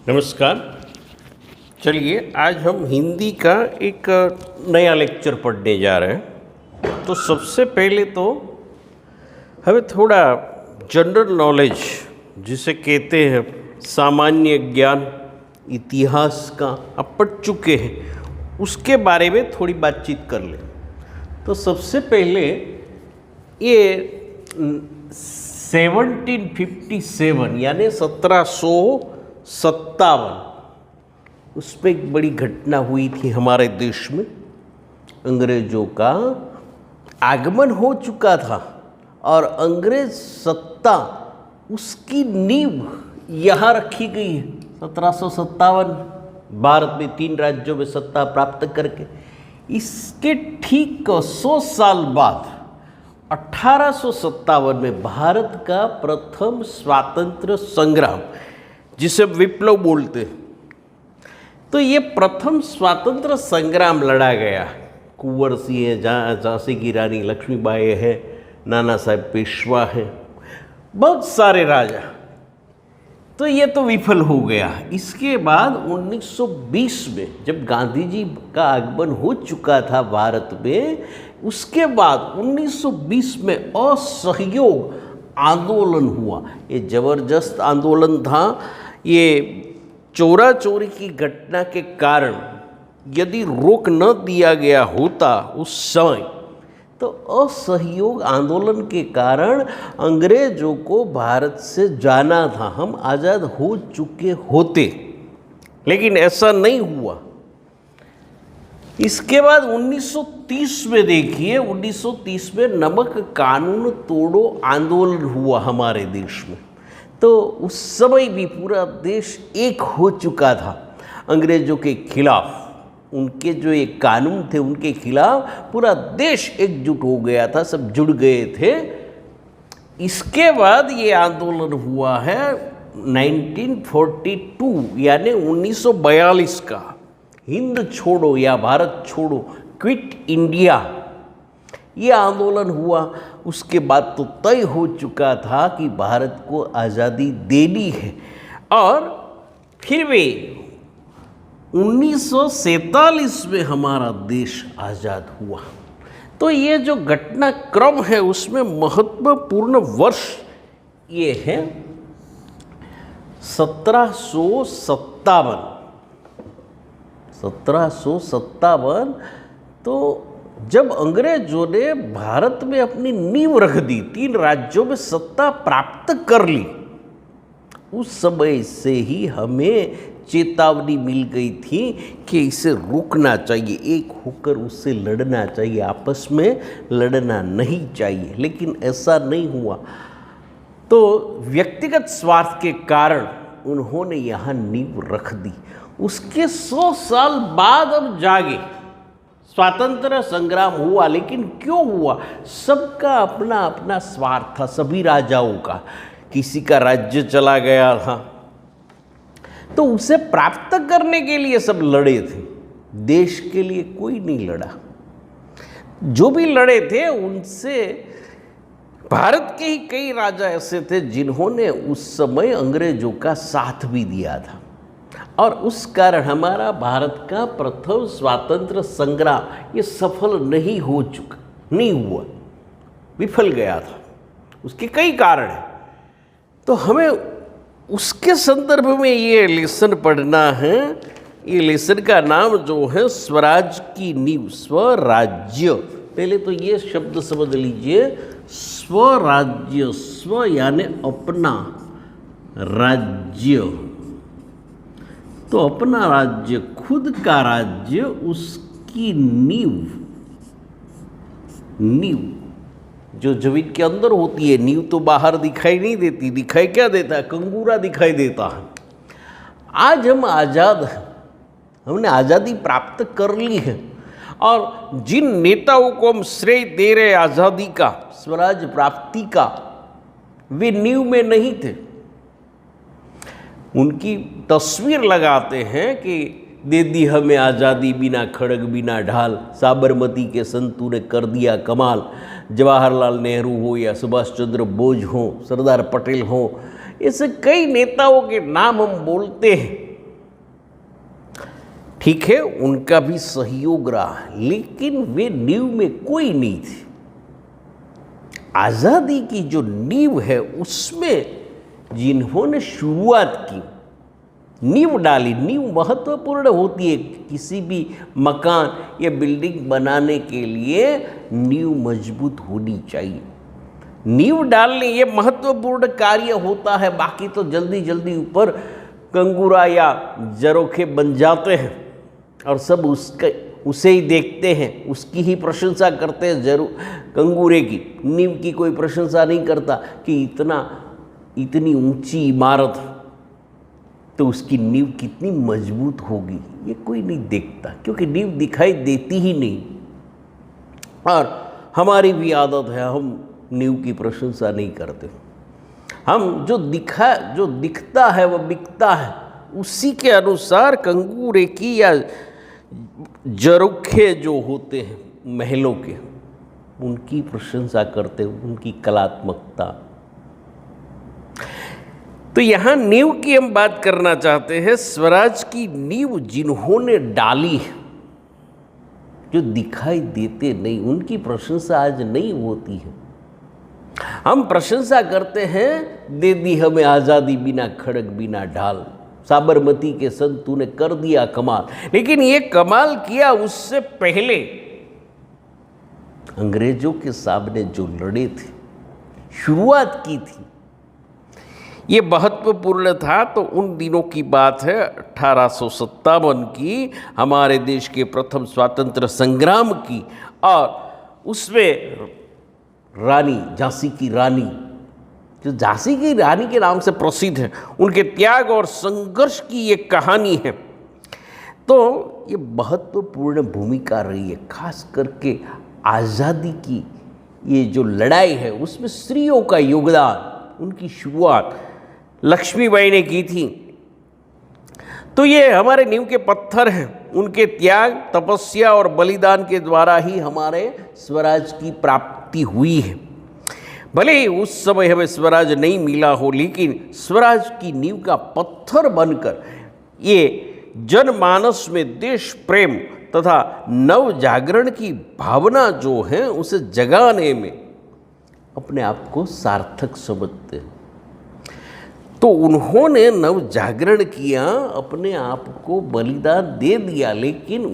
नमस्कार। चलिए आज हम हिंदी का एक नया लेक्चर पढ़ने जा रहे हैं। तो सबसे पहले तो हमें थोड़ा जनरल नॉलेज जिसे कहते हैं सामान्य ज्ञान इतिहास का आप पढ़ चुके हैं उसके बारे में थोड़ी बातचीत कर लें। तो सबसे पहले ये 1757 यानी 1757 उस पर एक बड़ी घटना हुई थी हमारे देश में। अंग्रेज़ों का आगमन हो चुका था और अंग्रेज सत्ता उसकी नींव यहाँ रखी गई है। 1757 भारत में 3 राज्यों में सत्ता प्राप्त करके इसके ठीक 100 साल बाद 1857 में भारत का प्रथम स्वातंत्र संग्राम जिसे विप्लव बोलते हैं, तो ये प्रथम स्वातंत्र संग्राम लड़ा गया। कुंवर सिंह है, झांसी की रानी लक्ष्मीबाई है, नाना साहेब पेशवा है, बहुत सारे राजा। तो ये तो विफल हो गया। इसके बाद 1920 में जब गांधी जी का आगमन हो चुका था भारत में, उसके बाद 1920 में असहयोग आंदोलन हुआ। ये जबरदस्त आंदोलन था। ये चोरा चोरी की घटना के कारण यदि रोक न दिया गया होता उस समय, तो असहयोग आंदोलन के कारण अंग्रेजों को भारत से जाना था, हम आज़ाद हो चुके होते, लेकिन ऐसा नहीं हुआ। इसके बाद 1930 में देखिए, 1930 में नमक कानून तोड़ो आंदोलन हुआ हमारे देश में। तो उस समय भी पूरा देश एक हो चुका था अंग्रेजों के खिलाफ। उनके जो ये कानून थे उनके खिलाफ पूरा देश एकजुट हो गया था, सब जुड़ गए थे। इसके बाद ये आंदोलन हुआ है 1942 यानी 1942 का, हिंद छोड़ो या भारत छोड़ो, क्विट इंडिया, ये आंदोलन हुआ। उसके बाद तो तय हो चुका था कि भारत को आज़ादी देनी है। और फिर भी 1947 में हमारा देश आज़ाद हुआ। तो ये जो घटनाक्रम है उसमें महत्वपूर्ण वर्ष ये है 1757। तो जब अंग्रेजों ने भारत में अपनी नींव रख दी, 3 राज्यों में सत्ता प्राप्त कर ली, उस समय से ही हमें चेतावनी मिल गई थी कि इसे रोकना चाहिए, एक होकर उससे लड़ना चाहिए, आपस में लड़ना नहीं चाहिए। लेकिन ऐसा नहीं हुआ। तो व्यक्तिगत स्वार्थ के कारण उन्होंने यहाँ नींव रख दी। उसके 100 साल बाद अब जागे स्वातंत्र संग्राम हुआ। लेकिन क्यों हुआ? सबका अपना अपना स्वार्थ था, सभी राजाओं का। किसी का राज्य चला गया था तो उसे प्राप्त करने के लिए सब लड़े थे, देश के लिए कोई नहीं लड़ा। जो भी लड़े थे उनसे भारत के ही कई राजा ऐसे थे जिन्होंने उस समय अंग्रेजों का साथ भी दिया था। और उस कारण हमारा भारत का प्रथम स्वातंत्र संग्राम ये सफल नहीं हुआ, विफल गया था। उसके कई कारण हैं। तो हमें उसके संदर्भ में ये लेसन पढ़ना है। ये लेसन का नाम जो है स्वराज की नींव, स्वराज्य। पहले तो ये शब्द समझ लीजिए, स्वराज्य, स्व यानी अपना, राज्य तो अपना राज्य, खुद का राज्य, उसकी नींव जो जमीन के अंदर होती है। नींव तो बाहर दिखाई नहीं देती, दिखाई क्या देता है? कंगूरा दिखाई देता है। आज हम आज़ाद हैं, हमने आज़ादी प्राप्त कर ली है। और जिन नेताओं को हम श्रेय दे रहे आज़ादी का, स्वराज प्राप्ति का, वे नींव में नहीं थे। उनकी तस्वीर लगाते हैं कि दे दी हमें आज़ादी बिना खड़ग बिना ढाल, साबरमती के संतू ने कर दिया कमाल। जवाहरलाल नेहरू हो या सुभाष चंद्र बोस हो, सरदार पटेल हो, ऐसे कई नेताओं के नाम हम बोलते हैं। ठीक है, उनका भी सहयोग रहा, लेकिन वे नींव में कोई नहीं थे। आज़ादी की जो नींव है उसमें जिन्होंने शुरुआत की, नींव डाली। नींव महत्वपूर्ण होती है, किसी भी मकान या बिल्डिंग बनाने के लिए नींव मजबूत होनी चाहिए। नींव डालने ये महत्वपूर्ण कार्य होता है, बाकी तो जल्दी जल्दी ऊपर कंगूरा या झरोखे बन जाते हैं और सब उसे ही देखते हैं, उसकी ही प्रशंसा करते हैं। जरूर कंगूरे की, नींव की कोई प्रशंसा नहीं करता कि इतनी ऊंची इमारत, तो उसकी नींव कितनी मजबूत होगी, ये कोई नहीं देखता, क्योंकि नींव दिखाई देती ही नहीं। और हमारी भी आदत है, हम नींव की प्रशंसा नहीं करते। हम जो दिखता है वह बिकता है, उसी के अनुसार कंगूरे की या झरोखे जो होते हैं महलों के, उनकी प्रशंसा करते हैं, उनकी कलात्मकता। तो यहाँ नींव की हम बात करना चाहते हैं। स्वराज की नींव जिन्होंने डाली है, जो दिखाई देते नहीं, उनकी प्रशंसा आज नहीं होती है। हम प्रशंसा करते हैं, दे दी हमें आज़ादी बिना खड़ग बिना ढाल, साबरमती के संत तूने कर दिया कमाल। लेकिन ये कमाल किया उससे पहले अंग्रेजों के सामने जो लड़े थे, शुरुआत की थी, ये महत्वपूर्ण था। तो उन दिनों की बात है, 1857 की, हमारे देश के प्रथम स्वातंत्र संग्राम की। और उसमें रानी, झांसी की रानी, जो झांसी की रानी के नाम से प्रसिद्ध है, उनके त्याग और संघर्ष की ये कहानी है। तो ये महत्वपूर्ण भूमिका रही है, खास करके आज़ादी की ये जो लड़ाई है उसमें स्त्रियों का योगदान, उनकी शुरुआत लक्ष्मीबाई ने की थी। तो ये हमारे नींव के पत्थर हैं, उनके त्याग, तपस्या और बलिदान के द्वारा ही हमारे स्वराज की प्राप्ति हुई है। भले ही उस समय हमें स्वराज नहीं मिला हो, लेकिन स्वराज की नींव का पत्थर बनकर ये जनमानस में देश प्रेम तथा नव जागरण की भावना जो है उसे जगाने में अपने आप को सार्थक समझते हैं। तो उन्होंने नव जागरण किया, अपने आप को बलिदान दे दिया, लेकिन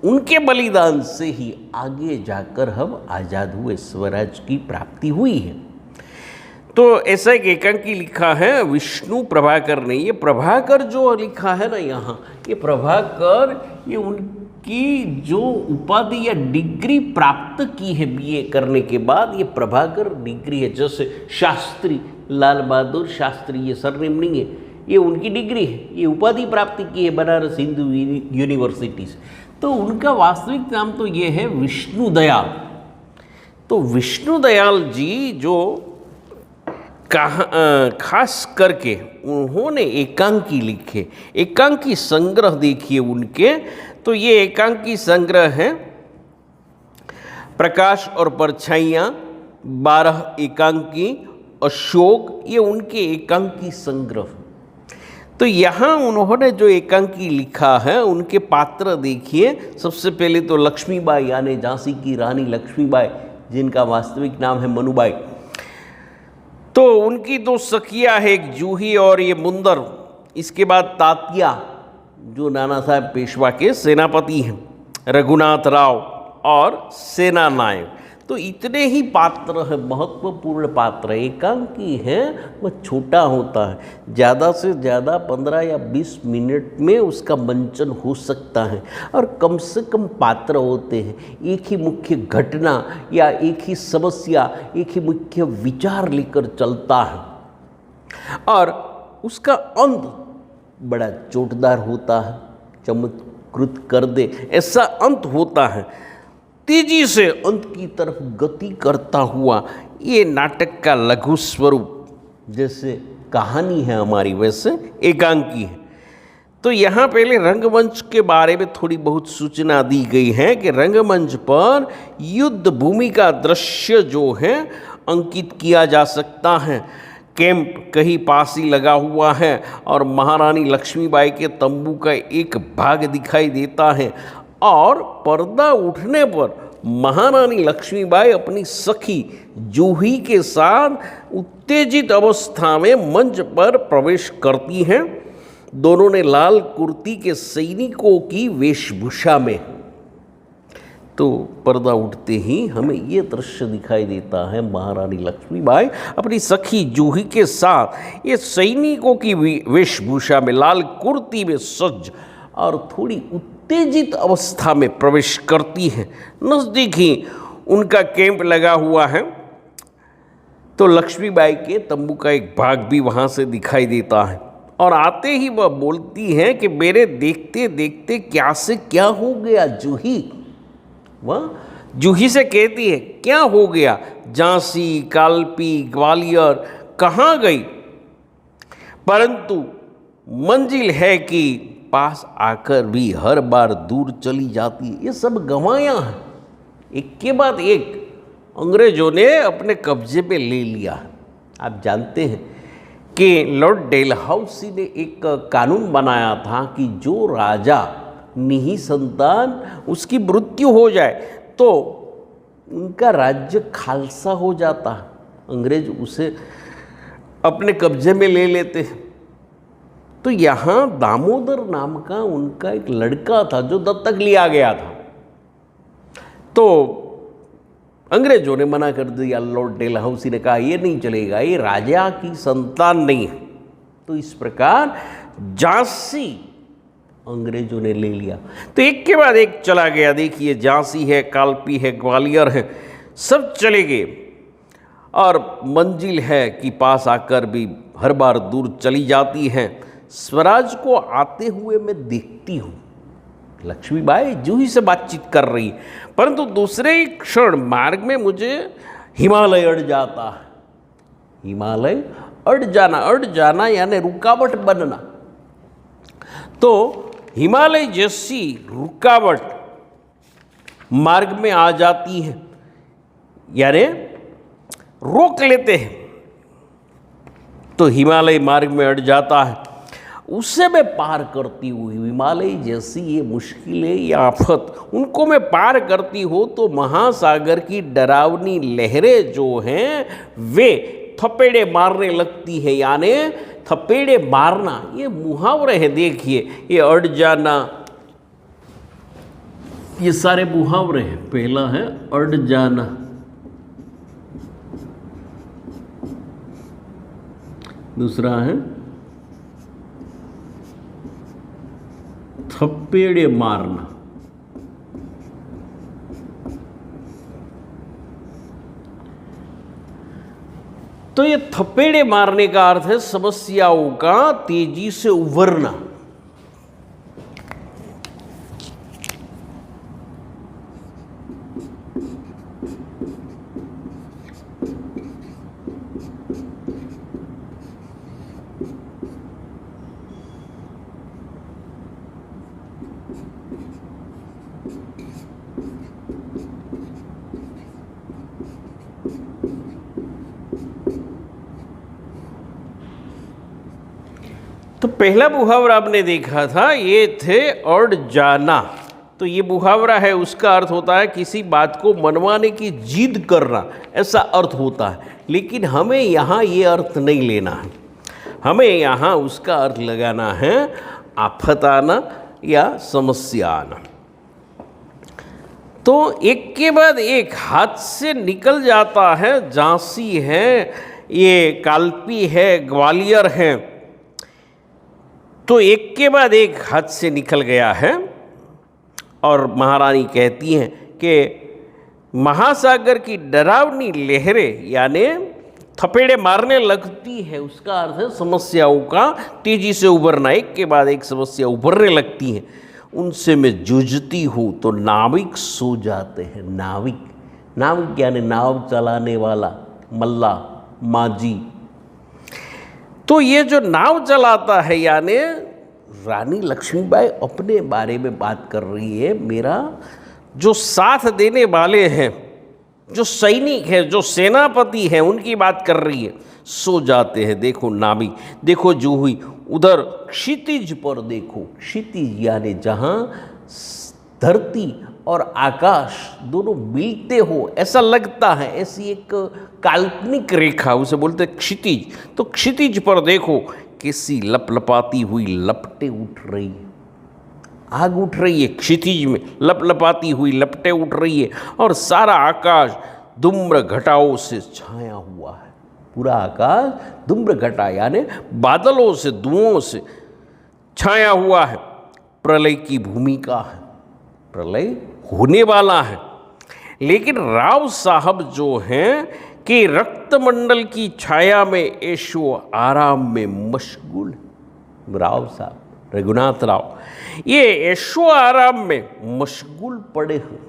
उनके बलिदान से ही आगे जाकर हम आज़ाद हुए, स्वराज की प्राप्ति हुई है। तो ऐसा एक एकांकी लिखा है विष्णु प्रभाकर ने। ये प्रभाकर जो लिखा है ना यहाँ, ये प्रभाकर, ये उनकी जो उपाधि या डिग्री प्राप्त की है बीए करने के बाद, ये प्रभाकर डिग्री है। जैसे शास्त्री, लाल बहादुर शास्त्री, ये सरनेम नहीं है, ये उनकी डिग्री है, ये उपाधि प्राप्ति की है बनारस हिंदू यूनिवर्सिटी से। तो उनका वास्तविक नाम तो ये है विष्णु दयाल। तो विष्णु दयाल जी जो खास करके उन्होंने एकांकी लिखे, एकांकी संग्रह देखिए उनके। तो ये एकांकी संग्रह है प्रकाश और परछाइयाँ, 12 एकांकी, अशोक, ये उनके एकांकी संग्रह। तो यहाँ उन्होंने जो एकांकी लिखा है उनके पात्र देखिए। सबसे पहले तो लक्ष्मीबाई, यानी झांसी की रानी लक्ष्मीबाई, जिनका वास्तविक नाम है मनुबाई। तो उनकी 2 सखिया है, एक जूही और ये मुंदर। इसके बाद तात्या, जो नाना साहब पेशवा के सेनापति हैं, रघुनाथ राव और सेना नायक। तो इतने ही पात्र है, महत्वपूर्ण पात्र। एकांकी है वह छोटा होता है, ज़्यादा से ज़्यादा 15 या 20 मिनट में उसका मंचन हो सकता है, और कम से कम पात्र होते हैं। एक ही मुख्य घटना या एक ही समस्या, एक ही मुख्य विचार लेकर चलता है, और उसका अंत बड़ा चोटदार होता है, चमत्कृत कर दे ऐसा अंत होता है। तेजी से अंत की तरफ गति करता हुआ ये नाटक का लघु स्वरूप, जैसे कहानी है हमारी वैसे एकांकी है। तो यहाँ पहले रंगमंच के बारे में थोड़ी बहुत सूचना दी गई है कि रंगमंच पर युद्ध भूमि का दृश्य जो है अंकित किया जा सकता है। कैंप कहीं पास ही लगा हुआ है और महारानी लक्ष्मीबाई के तंबू का एक भाग दिखाई देता है और पर्दा उठने पर महारानी लक्ष्मीबाई अपनी सखी जूही के साथ उत्तेजित अवस्था में मंच पर प्रवेश करती हैं। दोनों ने लाल कुर्ती के सैनिकों की वेशभूषा में। तो पर्दा उठते ही हमें ये दृश्य दिखाई देता है, महारानी लक्ष्मीबाई अपनी सखी जूही के साथ ये सैनिकों की वेशभूषा में लाल कुर्ती में सज और थोड़ी उत्तेजित अवस्था में प्रवेश करती हैं। नज़दीक ही उनका कैंप लगा हुआ है, तो लक्ष्मीबाई के तंबू का एक भाग भी वहाँ से दिखाई देता है और आते ही वह बोलती हैं कि मेरे देखते देखते क्या से क्या हो गया जूही। वह जूही से कहती है क्या हो गया, झांसी, कालपी, ग्वालियर कहाँ गई, परंतु मंजिल है कि पास आकर भी हर बार दूर चली जाती है। ये सब गवायां हैं, एक के बाद एक अंग्रेजों ने अपने कब्जे पे ले लिया। आप जानते हैं कि लॉर्ड डेलहाउसी ने एक कानून बनाया था कि जो राजा निही संतान उसकी मृत्यु हो जाए तो उनका राज्य खालसा हो जाता है, अंग्रेज उसे अपने कब्जे में ले लेते हैं। तो यहाँ दामोदर नाम का उनका एक लड़का था जो दत्तक लिया गया था, तो अंग्रेजों ने मना कर दिया। लॉर्ड डेलहाउसी ने कहा ये नहीं चलेगा, ये राजा की संतान नहीं है। तो इस प्रकार झांसी अंग्रेजों ने ले लिया। तो एक के बाद एक चला गया। देखिए झांसी है, कालपी है, ग्वालियर है, सब चले गए और मंजिल है कि पास आकर भी हर बार दूर चली जाती है। स्वराज को आते हुए मैं देखती हूँ। लक्ष्मीबाई जूही से बातचीत कर रही, परंतु दूसरे क्षण मार्ग में मुझे हिमालय अड़ जाता है। हिमालय अड़ जाना यानी रुकावट बनना। तो हिमालय जैसी रुकावट मार्ग में आ जाती है, यानी रोक लेते हैं। तो हिमालय मार्ग में अड़ जाता है, उसे मैं पार करती हुई हिमालय जैसी ये मुश्किलें या आफत उनको मैं पार करती हो तो महासागर की डरावनी लहरें जो हैं वे थपेड़े मारने लगती है। यानी थपेड़े मारना ये मुहावरे हैं। देखिए ये अड़ जाना, ये सारे मुहावरे हैं। पहला है अड़ जाना, दूसरा है थपेड़े मारना, तो ये थपेड़े मारने का अर्थ है समस्याओं का तेजी से उभरना। तो पहला मुहावरा आपने देखा था, ये थे अड़ जाना। तो ये मुहावरा है, उसका अर्थ होता है किसी बात को मनवाने की जिद करना, ऐसा अर्थ होता है। लेकिन हमें यहाँ ये अर्थ नहीं लेना है, हमें यहाँ उसका अर्थ लगाना है आफत आना या समस्या आना। तो एक के बाद एक हाथ से निकल जाता है। झांसी है, ये कालपी है, ग्वालियर है, तो एक के बाद एक हाथ से निकल गया है। और महारानी कहती हैं कि महासागर की डरावनी लहरें यानी थपेड़े मारने लगती है, उसका अर्थ है समस्याओं का तेजी से उभरना। एक के बाद एक समस्या उभरने लगती हैं, उनसे मैं जूझती हूँ तो नाविक सो जाते हैं। नाविक यानी नाव चलाने वाला, मल्ला, माझी। तो ये जो नाव चलाता है यानी रानी लक्ष्मीबाई अपने बारे में बात कर रही है। मेरा जो साथ देने वाले हैं, जो सैनिक हैं, जो सेनापति हैं, उनकी बात कर रही है। सो जाते हैं। देखो नामी, देखो जूही, उधर क्षितिज पर देखो। क्षितिज यानी जहाँ धरती और आकाश दोनों मिलते हो ऐसा लगता है, ऐसी एक काल्पनिक रेखा, उसे बोलते हैं क्षितिज। तो क्षितिज पर देखो कैसी लपलपाती हुई लपटें उठ रही है, आग उठ रही है क्षितिज में, लपलपाती हुई लपटें उठ रही है, और सारा आकाश धूम्र घटाओं से छाया हुआ है। पूरा आकाश धूम्र घटा यानी बादलों से, धुओं से छाया हुआ है। प्रलय की भूमिका है, प्रलय होने वाला है। लेकिन राव साहब जो हैं कि रक्तमंडल की छाया में ऐशो आराम में मशगूल। राव साहब, रघुनाथ राव, ये ऐशो आराम में मशगूल पड़े हैं,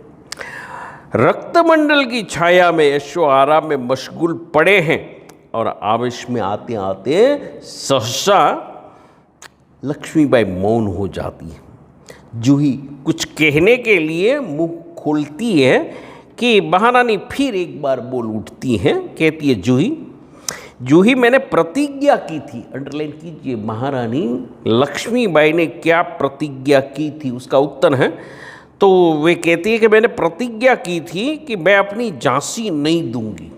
रक्तमंडल की छाया में ऐशो आराम में मशगूल पड़े हैं। और आवेश में आते आते सहसा लक्ष्मीबाई मौन हो जाती है। जूही कुछ कहने के लिए मुंह खोलती है कि महारानी फिर एक बार बोल उठती हैं। कहती है जूही, जूही मैंने प्रतिज्ञा की थी। अंडरलाइन कीजिए, महारानी लक्ष्मीबाई ने क्या प्रतिज्ञा की थी, उसका उत्तर है। तो वे कहती है कि मैंने प्रतिज्ञा की थी कि मैं अपनी झांसी नहीं दूंगी।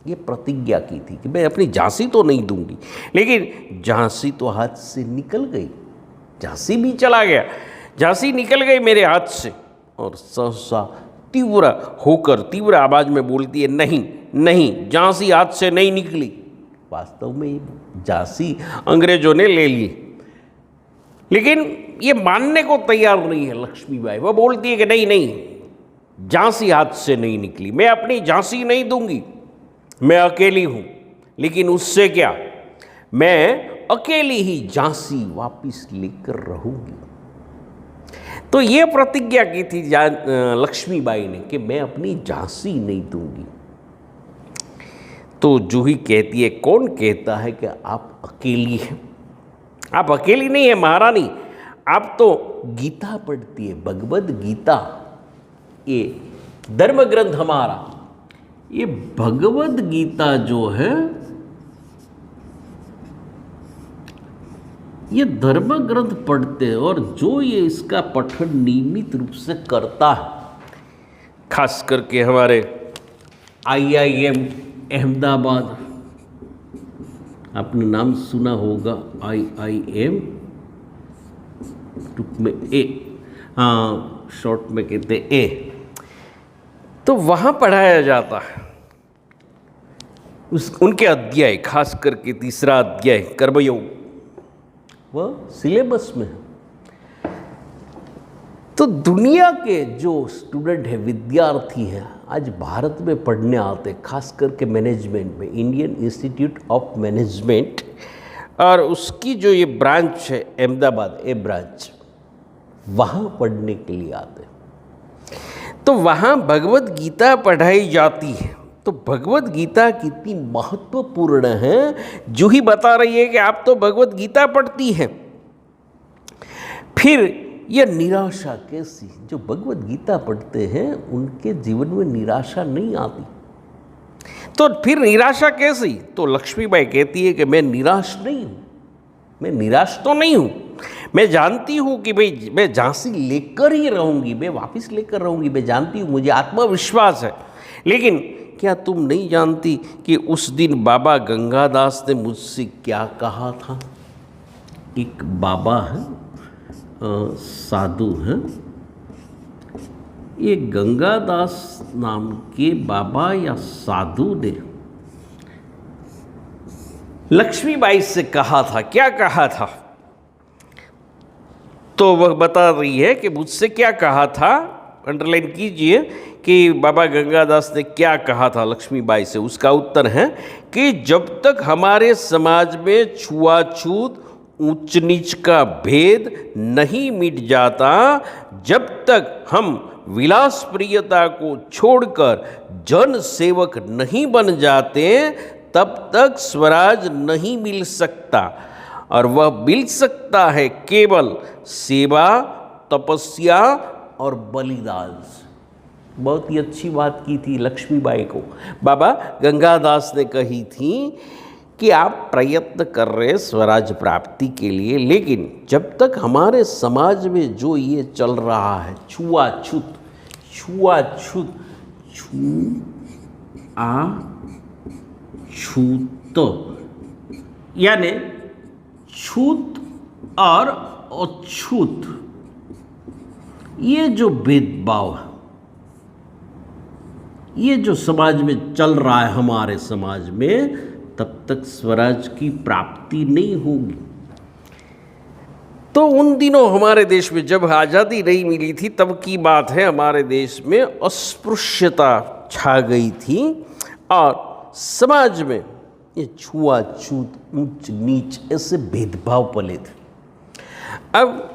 ये प्रतिज्ञा की थी कि मैं अपनी झांसी तो नहीं दूंगी, लेकिन झांसी तो हाथ से निकल गई, झांसी भी चला गया, झांसी निकल गई मेरे हाथ से। और सहसा तीव्र होकर तीव्र आवाज में बोलती है, नहीं नहीं, झांसी हाथ से नहीं निकली। वास्तव में झांसी अंग्रेजों ने ले ली, लेकिन ये मानने को तैयार नहीं है लक्ष्मीबाई। वह बोलती है कि नहीं नहीं, झांसी हाथ से नहीं निकली, मैं अपनी झांसी नहीं दूंगी, मैं अकेली हूं, लेकिन उससे क्या, मैं अकेली ही झांसी वापिस लेकर रहूंगी। तो ये प्रतिज्ञा की थी लक्ष्मीबाई ने कि मैं अपनी झांसी नहीं दूंगी। तो जूही कहती है, कौन कहता है कि आप अकेली हैं? आप अकेली नहीं है महारानी, आप तो गीता पढ़ती है, भगवद गीता, ये धर्म ग्रंथ हमारा। ये भगवद गीता जो है, ये धर्म ग्रंथ पढ़ते हैं, और जो ये इसका पठन नियमित रूप से करता है, खास करके हमारे IIM अहमदाबाद, आपने नाम सुना होगा IIM, टुक में ए, हाँ शॉर्ट में कहते ए, तो वहाँ पढ़ाया जाता है उनके अध्याय, खास करके तीसरा अध्याय कर्मयोग, वह सिलेबस में है। तो दुनिया के जो स्टूडेंट है, विद्यार्थी है, आज भारत में पढ़ने आते, खास करके मैनेजमेंट में, इंडियन इंस्टीट्यूट ऑफ मैनेजमेंट, और उसकी जो ये ब्रांच है अहमदाबाद, ए ब्रांच, वहाँ पढ़ने के लिए आते। तो वहाँ भगवद गीता पढ़ाई जाती है। तो भगवद गीता कितनी महत्वपूर्ण है, जो ही बता रही है कि आप तो भगवद गीता पढ़ती हैं, फिर यह निराशा कैसी? जो भगवद गीता पढ़ते हैं उनके जीवन में निराशा नहीं आती। तो फिर निराशा कैसी? तो लक्ष्मीबाई कहती है कि मैं निराश नहीं हूँ, मैं निराश तो नहीं हूँ, मैं जानती हूँ कि भाई मैं झांसी लेकर ही रहूँगी, मैं वापस लेकर रहूँगी, मैं जानती हूँ, मुझे आत्मविश्वास है। लेकिन क्या तुम नहीं जानती कि उस दिन बाबा गंगादास ने मुझसे क्या कहा था? एक बाबा है, साधु हैं, ये गंगादास नाम के बाबा या साधु ने लक्ष्मीबाई से कहा था। क्या कहा था? तो वह बता रही है कि मुझसे क्या कहा था। अंडरलाइन कीजिए कि बाबा गंगादास ने क्या कहा था लक्ष्मीबाई से। उसका उत्तर है कि जब तक हमारे समाज में छुआछूत, ऊंच नीच का भेद नहीं मिट जाता, जब तक हम विलास प्रियता को छोड़कर जन सेवक नहीं बन जाते, तब तक स्वराज नहीं मिल सकता। और वह मिल सकता है केवल सेवा, तपस्या और बलिदान से। बहुत ही अच्छी बात की थी लक्ष्मीबाई को बाबा गंगादास ने कही थी कि आप प्रयत्न कर रहे हैं स्वराज प्राप्ति के लिए, लेकिन जब तक हमारे समाज में जो ये चल रहा है छुआछूत, छुआछूत, छूत यानी छूत और अछूत, ये जो भेदभाव है, ये जो समाज में चल रहा है हमारे समाज में, तब तक स्वराज की प्राप्ति नहीं होगी। तो उन दिनों हमारे देश में जब आज़ादी नहीं मिली थी तब की बात है, हमारे देश में अस्पृश्यता छा गई थी और समाज में ये छुआछूत, ऊंच नीच, ऐसे भेदभाव पले थे। अब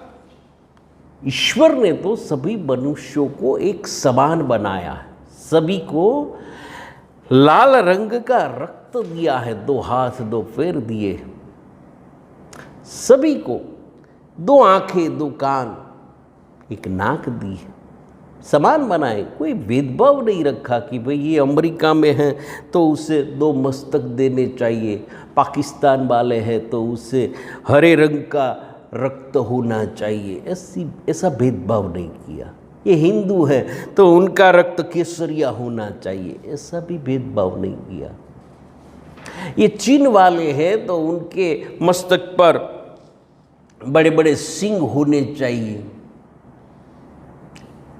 ईश्वर ने तो सभी मनुष्यों को एक समान बनाया है, सभी को लाल रंग का रक्त दिया है, 2 हाथ 2 पैर दिए, सभी को 2 आंखें 2 कान 1 नाक दी है, समान बनाए, कोई भेदभाव नहीं रखा कि भाई ये अमेरिका में है तो उसे 2 मस्तक देने चाहिए, पाकिस्तान वाले हैं तो उसे हरे रंग का रक्त होना चाहिए, ऐसा भेदभाव नहीं किया। ये हिंदू है तो उनका रक्त केसरिया होना चाहिए, ऐसा भी भेदभाव नहीं किया। ये चीन वाले हैं तो उनके मस्तक पर बड़े बड़े सींग होने चाहिए,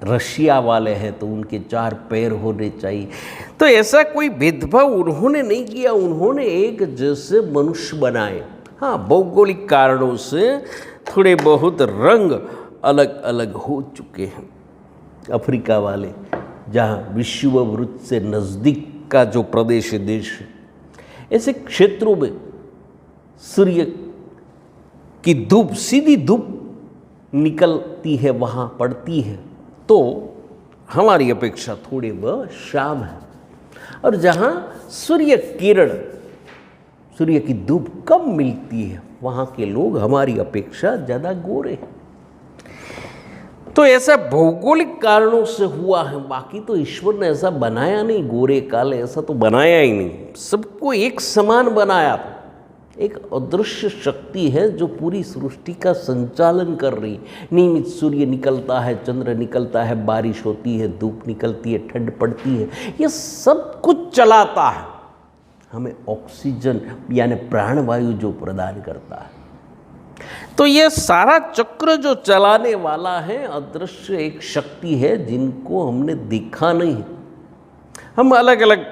रशिया वाले हैं तो उनके 4 पैर होने चाहिए। तो ऐसा कोई भेदभाव उन्होंने नहीं किया, उन्होंने एक जैसे मनुष्य बनाए। हाँ, भौगोलिक कारणों से थोड़े बहुत रंग अलग अलग हो चुके हैं। अफ्रीका वाले, जहाँ विषुववृत्त से नज़दीक का जो प्रदेश है, देश है, ऐसे क्षेत्रों में सूर्य की धूप, सीधी धूप निकलती है, वहाँ पड़ती है, तो हमारी अपेक्षा थोड़ी वह शाम है। और जहाँ सूर्य किरण, सूर्य की धूप कम मिलती है, वहाँ के लोग हमारी अपेक्षा ज़्यादा गोरे हैं। तो ऐसा भौगोलिक कारणों से हुआ है, बाकी तो ईश्वर ने ऐसा बनाया नहीं, गोरे काले ऐसा तो बनाया ही नहीं, सबको एक समान बनाया था। एक अदृश्य शक्ति है जो पूरी सृष्टि का संचालन कर रही है। नियमित सूर्य निकलता है, चंद्र निकलता है, बारिश होती है, धूप निकलती है, ठंड पड़ती है, ये सब कुछ चलाता है, हमें ऑक्सीजन यानी प्राणवायु जो प्रदान करता है। तो ये सारा चक्र जो चलाने वाला है अदृश्य एक शक्ति है जिनको हमने देखा नहीं। हम अलग अलग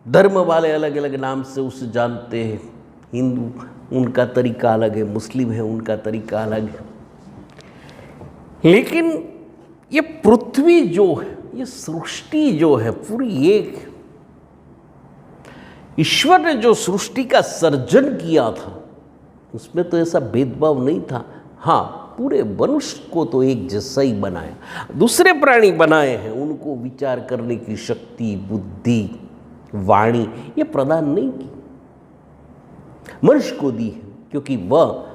धर्म वाले अलग अलग नाम से उसे जानते हैं। हिंदू उनका तरीका अलग है, मुस्लिम है उनका तरीका अलग है, लेकिन ये पृथ्वी जो है, ये सृष्टि जो है पूरी एक, ईश्वर ने जो सृष्टि का सर्जन किया था उसमें तो ऐसा भेदभाव नहीं था। हाँ, पूरे मनुष्य को तो एक जैसा ही बनाया। दूसरे प्राणी बनाए हैं, उनको विचार करने की शक्ति, बुद्धि, वाणी ये प्रदान नहीं की, मनुष्य को दी है, क्योंकि वह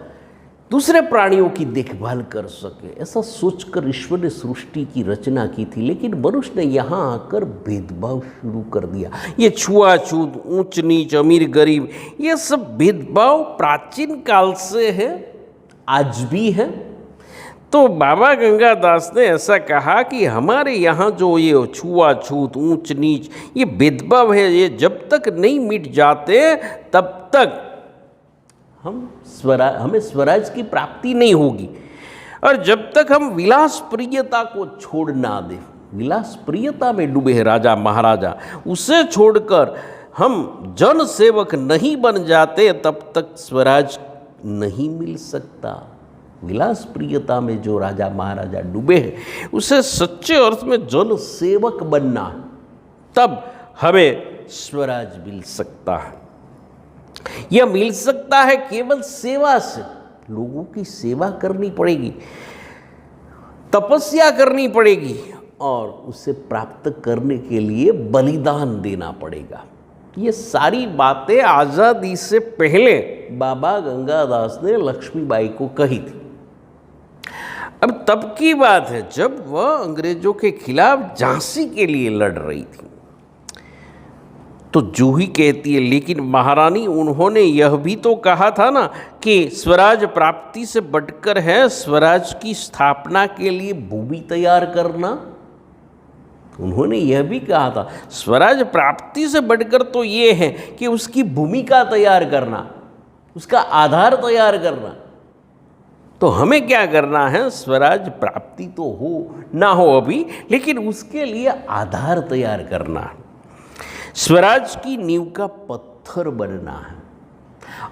दूसरे प्राणियों की देखभाल कर सके। ऐसा सोचकर ईश्वर ने सृष्टि की रचना की थी, लेकिन मनुष्य ने यहाँ आकर भेदभाव शुरू कर दिया। ये छुआछूत, ऊंच नीच, अमीर गरीब, ये सब भेदभाव प्राचीन काल से है, आज भी है। तो बाबा गंगादास ने ऐसा कहा कि हमारे यहाँ जो ये छुआछूत, ऊंच नीच, ये भेदभाव है, ये जब तक नहीं मिट जाते तब तक हमें स्वराज की प्राप्ति नहीं होगी। और जब तक हम विलास प्रियता को छोड़ ना दें, विलास प्रियता में डूबे हैं राजा महाराजा, उसे छोड़कर हम जन सेवक नहीं बन जाते, तब तक स्वराज नहीं मिल सकता। विलास प्रियता में जो राजा महाराजा डूबे हैं, उसे सच्चे अर्थ में जन सेवक बनना, तब हमें स्वराज मिल सकता है। यह मिल सकता है केवल सेवा से। लोगों की सेवा करनी पड़ेगी, तपस्या करनी पड़ेगी, और उसे प्राप्त करने के लिए बलिदान देना पड़ेगा। ये सारी बातें आज़ादी से पहले बाबा गंगादास ने लक्ष्मीबाई को कही थी। अब तब की बात है जब वह अंग्रेजों के खिलाफ झांसी के लिए लड़ रही थी। तो जूही कहती है, लेकिन महारानी उन्होंने यह भी तो कहा था ना कि स्वराज प्राप्ति से बढ़कर है स्वराज की स्थापना के लिए भूमि तैयार करना। उन्होंने यह भी कहा था स्वराज प्राप्ति से बढ़कर तो ये है कि उसकी भूमिका तैयार करना, उसका आधार तैयार करना। तो हमें क्या करना है, स्वराज प्राप्ति तो हो ना हो अभी, लेकिन उसके लिए आधार तैयार करना है। स्वराज की नींव का पत्थर बनना है।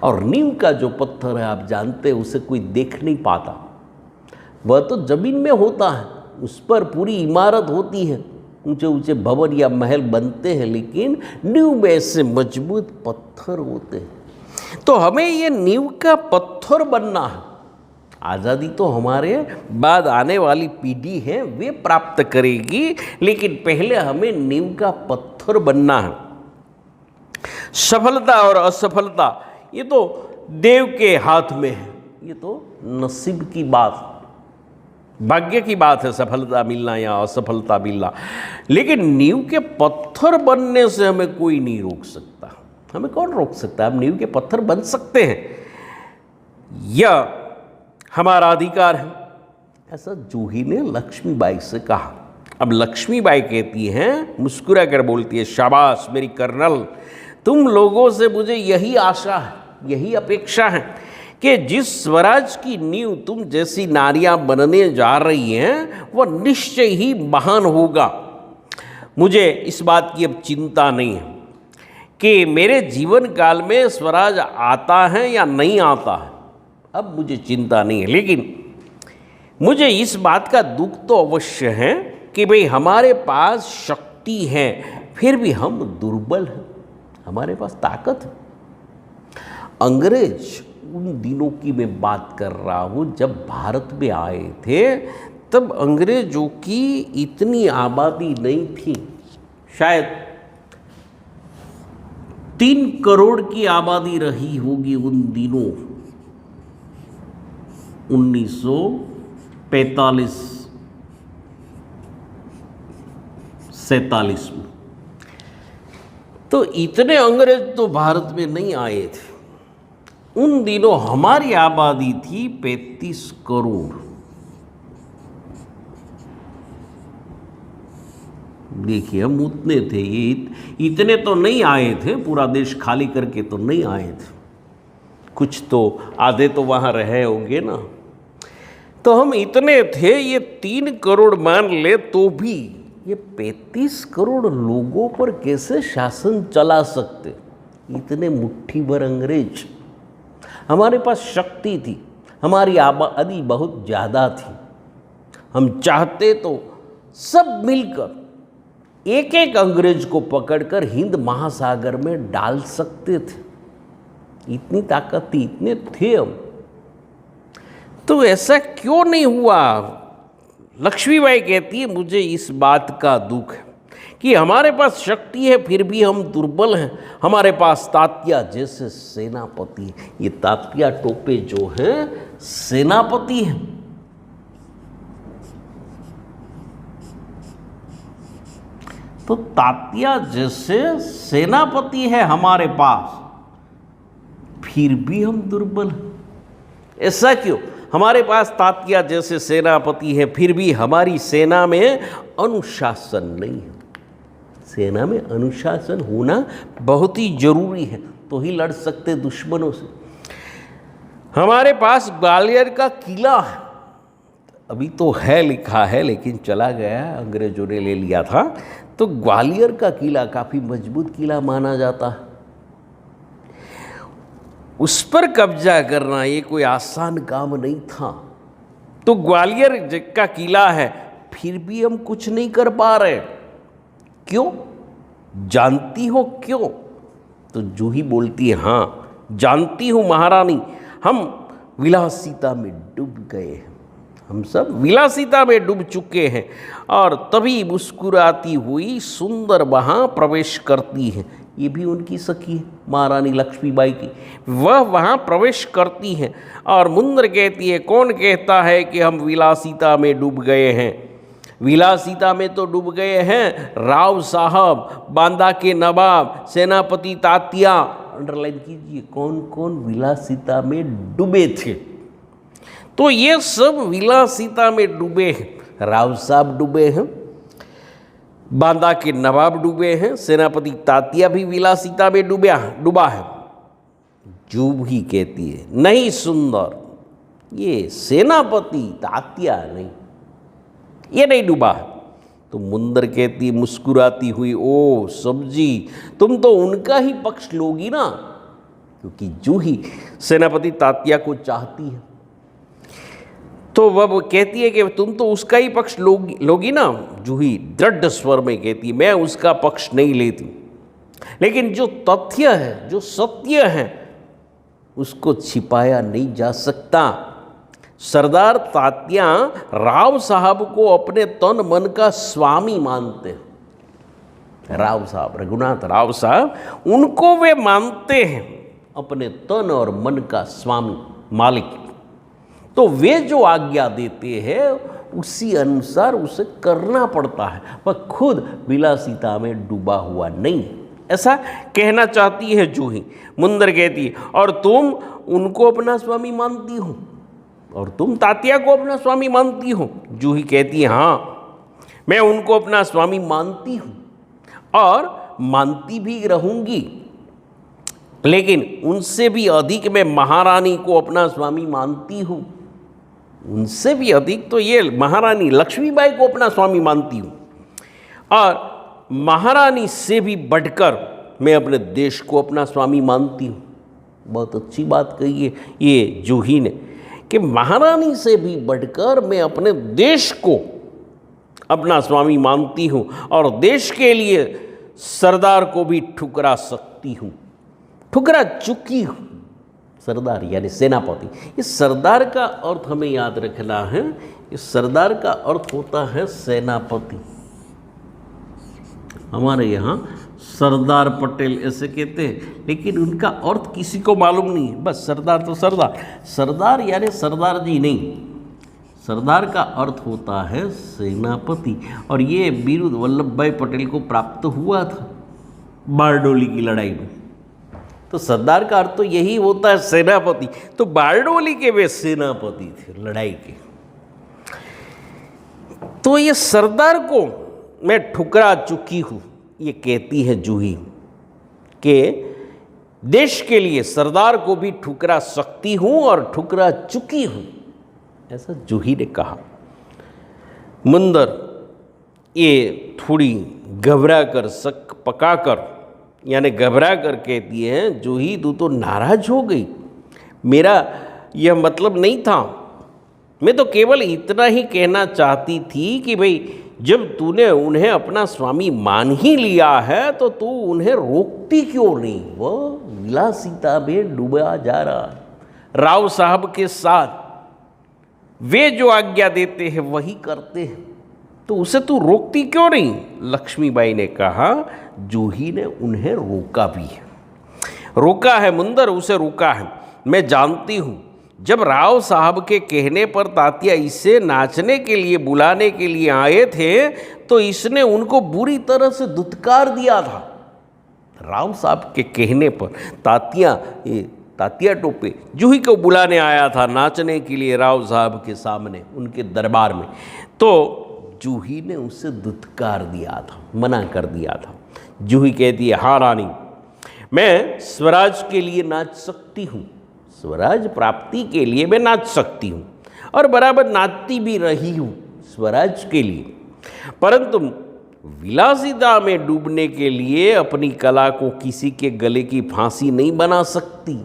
और नींव का जो पत्थर है आप जानते हैं उसे कोई देख नहीं पाता, वह तो जमीन में होता है, उस पर पूरी इमारत होती है, ऊंचे ऊंचे भवन या महल बनते हैं, लेकिन नींव में ऐसे मजबूत पत्थर होते हैं। तो हमें ये नींव का पत्थर बनना है। आज़ादी तो हमारे बाद आने वाली पीढ़ी है वे प्राप्त करेगी, लेकिन पहले हमें नींव का पत्थर बनना है। सफलता और असफलता ये तो देव के हाथ में है, ये तो नसीब की बात, भाग्य की बात है सफलता मिलना या असफलता मिलना। लेकिन नींव के पत्थर बनने से हमें कोई नहीं रोक सकता। हमें कौन रोक सकता है? हम नींव के पत्थर बन सकते हैं, यह हमारा अधिकार है। ऐसा जूही ने लक्ष्मीबाई से कहा। अब लक्ष्मीबाई कहती हैं, मुस्कुरा कर बोलती है, शाबाश मेरी कर्नल, तुम लोगों से मुझे यही आशा है, यही अपेक्षा है कि जिस स्वराज की नींव तुम जैसी नारियां बनने जा रही हैं वह निश्चय ही महान होगा। मुझे इस बात की अब चिंता नहीं है कि मेरे जीवन काल में स्वराज आता है या नहीं आता है, अब मुझे चिंता नहीं है। लेकिन मुझे इस बात का दुख तो अवश्य है कि भाई हमारे पास शक्ति है फिर भी हम दुर्बल हैं, हमारे पास ताकत है। अंग्रेज उन दिनों की मैं बात कर रहा हूँ जब भारत में आए थे, तब अंग्रेजों की इतनी आबादी नहीं थी, शायद 3 करोड़ की आबादी रही होगी उन दिनों, 1945-47 में। तो इतने अंग्रेज तो भारत में नहीं आए थे। उन दिनों हमारी आबादी थी 35 करोड़। देखिए हम उतने थे, ये इतने तो नहीं आए थे, पूरा देश खाली करके तो नहीं आए थे, कुछ तो आधे तो वहाँ रहे होंगे ना। तो हम इतने थे, ये 3 करोड़ मान ले तो भी ये 35 करोड़ लोगों पर कैसे शासन चला सकते? इतने मुट्ठी भर अंग्रेज। हमारे पास शक्ति थी, हमारी आबादी बहुत ज़्यादा थी, हम चाहते तो सब मिलकर एक एक अंग्रेज को पकड़कर हिंद महासागर में डाल सकते थे। इतनी ताकत थी, इतने थे हम। तो ऐसा क्यों नहीं हुआ? लक्ष्मीबाई कहती है, मुझे इस बात का दुख है कि हमारे पास शक्ति है फिर भी हम दुर्बल हैं। हमारे पास तात्या जैसे सेनापति हैं, ये तात्या टोपे जो हैं सेनापति हैं। तो तात्या जैसे सेनापति है हमारे पास, फिर भी हम दुर्बल हैं। ऐसा क्यों? हमारे पास तात्या जैसे सेनापति है फिर भी हमारी सेना में अनुशासन नहीं है। सेना में अनुशासन होना बहुत ही जरूरी है, तो ही लड़ सकते दुश्मनों से। हमारे पास ग्वालियर का किला है, अभी तो है लिखा है लेकिन चला गया, अंग्रेजों ने ले लिया था। तो ग्वालियर का किला काफ़ी मजबूत किला माना जाता है। उस पर कब्जा करना ये कोई आसान काम नहीं था। तो ग्वालियर का किला है फिर भी हम कुछ नहीं कर पा रहे। क्यों? जानती हो क्यों? तो जूही बोलती है, हाँ जानती हूँ महारानी, हम विलासिता में डूब गए हैं, हम सब विलासिता में डूब चुके हैं। और तभी मुस्कुराती हुई सुंदर वहाँ प्रवेश करती है। ये भी उनकी सखी है महारानी लक्ष्मीबाई की। वह वहाँ प्रवेश करती हैं और मुंदर कहती है, कौन कहता है कि हम विलासिता में डूब गए हैं? विलासिता में तो डूब गए हैं राव साहब, बांदा के नवाब, सेनापति तात्या। अंडरलाइन कीजिए कौन कौन विलासिता में डूबे थे। तो ये सब विलासिता में डूबे हैं। राव साहब डूबे हैं, बांदा के नवाब डूबे हैं, सेनापति तात्या भी विलासिता में डूबा है। जूही कहती है नहीं सुंदर, ये सेनापति तात्या नहीं, ये नहीं डूबा है। तो मुंदर कहती मुस्कुराती हुई, ओ सब्जी, तुम तो उनका ही पक्ष लोगी ना, क्योंकि जूही सेनापति तात्या को चाहती है। तो वह कहती है कि तुम तो उसका ही पक्ष लोगी ना। जूही दृढ़ स्वर में कहती है मैं उसका पक्ष नहीं लेती, लेकिन जो तथ्य है, जो सत्य है, उसको छिपाया नहीं जा सकता। सरदार तात्या राव साहब को अपने तन मन का स्वामी मानते हैं। राव साहब, रघुनाथ राव साहब, उनको वे मानते हैं अपने तन और मन का स्वामी, मालिक। तो वे जो आज्ञा देते हैं उसी अनुसार उसे करना पड़ता है, वह खुद विलासिता में डूबा हुआ नहीं, ऐसा कहना चाहती है जूही। मुंदर कहती है और तुम उनको अपना स्वामी मानती हो, और तुम तात्या को अपना स्वामी मानती हो। जूही कहती है हाँ, मैं उनको अपना स्वामी मानती हूँ और मानती भी रहूँगी, लेकिन उनसे भी अधिक मैं महारानी को अपना स्वामी मानती हूँ। उनसे भी अधिक तो ये महारानी लक्ष्मीबाई को अपना स्वामी मानती हूँ, और महारानी से भी बढ़कर मैं अपने देश को अपना स्वामी मानती हूँ। बहुत अच्छी बात कही है ये जूही ने कि महारानी से भी बढ़कर मैं अपने देश को अपना स्वामी मानती हूँ, और देश के लिए सरदार को भी ठुकरा सकती हूँ, ठुकरा चुकी हूँ। सरदार यानी सेनापति। इस सरदार का अर्थ हमें याद रखना है, इस सरदार का अर्थ होता है सेनापति। हमारे यहाँ सरदार पटेल ऐसे कहते हैं, लेकिन उनका अर्थ किसी को मालूम नहीं है। बस सरदार तो सरदार, सरदार यानी सरदार जी नहीं, सरदार का अर्थ होता है सेनापति। और ये वीर वल्लभ भाई पटेल को प्राप्त हुआ था बारडोली की लड़ाई में। तो सरदार का अर्थ तो यही होता है सेनापति। तो बारडोली के वे सेनापति थे लड़ाई के। तो ये सरदार को मैं ठुकरा चुकी हूँ, ये कहती है जूही कि देश के लिए सरदार को भी ठुकरा सकती हूँ और ठुकरा चुकी हूँ, ऐसा जूही ने कहा। मुंदर ये थोड़ी घबरा कर, शक पका कर, यानी घबरा कर कहती है जूही तू तो नाराज हो गई, मेरा यह मतलब नहीं था, मैं तो केवल इतना ही कहना चाहती थी कि भाई जब तूने उन्हें अपना स्वामी मान ही लिया है तो तू उन्हें रोकती क्यों नहीं। वह विलासिता में डूबा जा रहा है राव साहब के साथ, वे जो आज्ञा देते हैं वही करते हैं, तो उसे तू रोकती क्यों नहीं। लक्ष्मीबाई ने कहा। जूही ने उन्हें रोका भी है, रोका है मुंदर, उसे रोका है। मैं जानती हूँ जब राव साहब के कहने पर तात्या इसे नाचने के लिए बुलाने के लिए आए थे तो इसने उनको बुरी तरह से धुतकार दिया था। राव साहब के कहने पर तात्या टोपे जूही को बुलाने आया था नाचने के लिए राव साहब के सामने, उनके दरबार में। तो जूही ने उसे धुतकार दिया था, मना कर दिया था। जूही कहती है हाँ रानी, मैं स्वराज के लिए नाच सकती हूँ, स्वराज प्राप्ति के लिए मैं नाच सकती हूँ और बराबर नाचती भी रही हूँ स्वराज के लिए, परंतु विलासिता में डूबने के लिए अपनी कला को किसी के गले की फांसी नहीं बना सकती।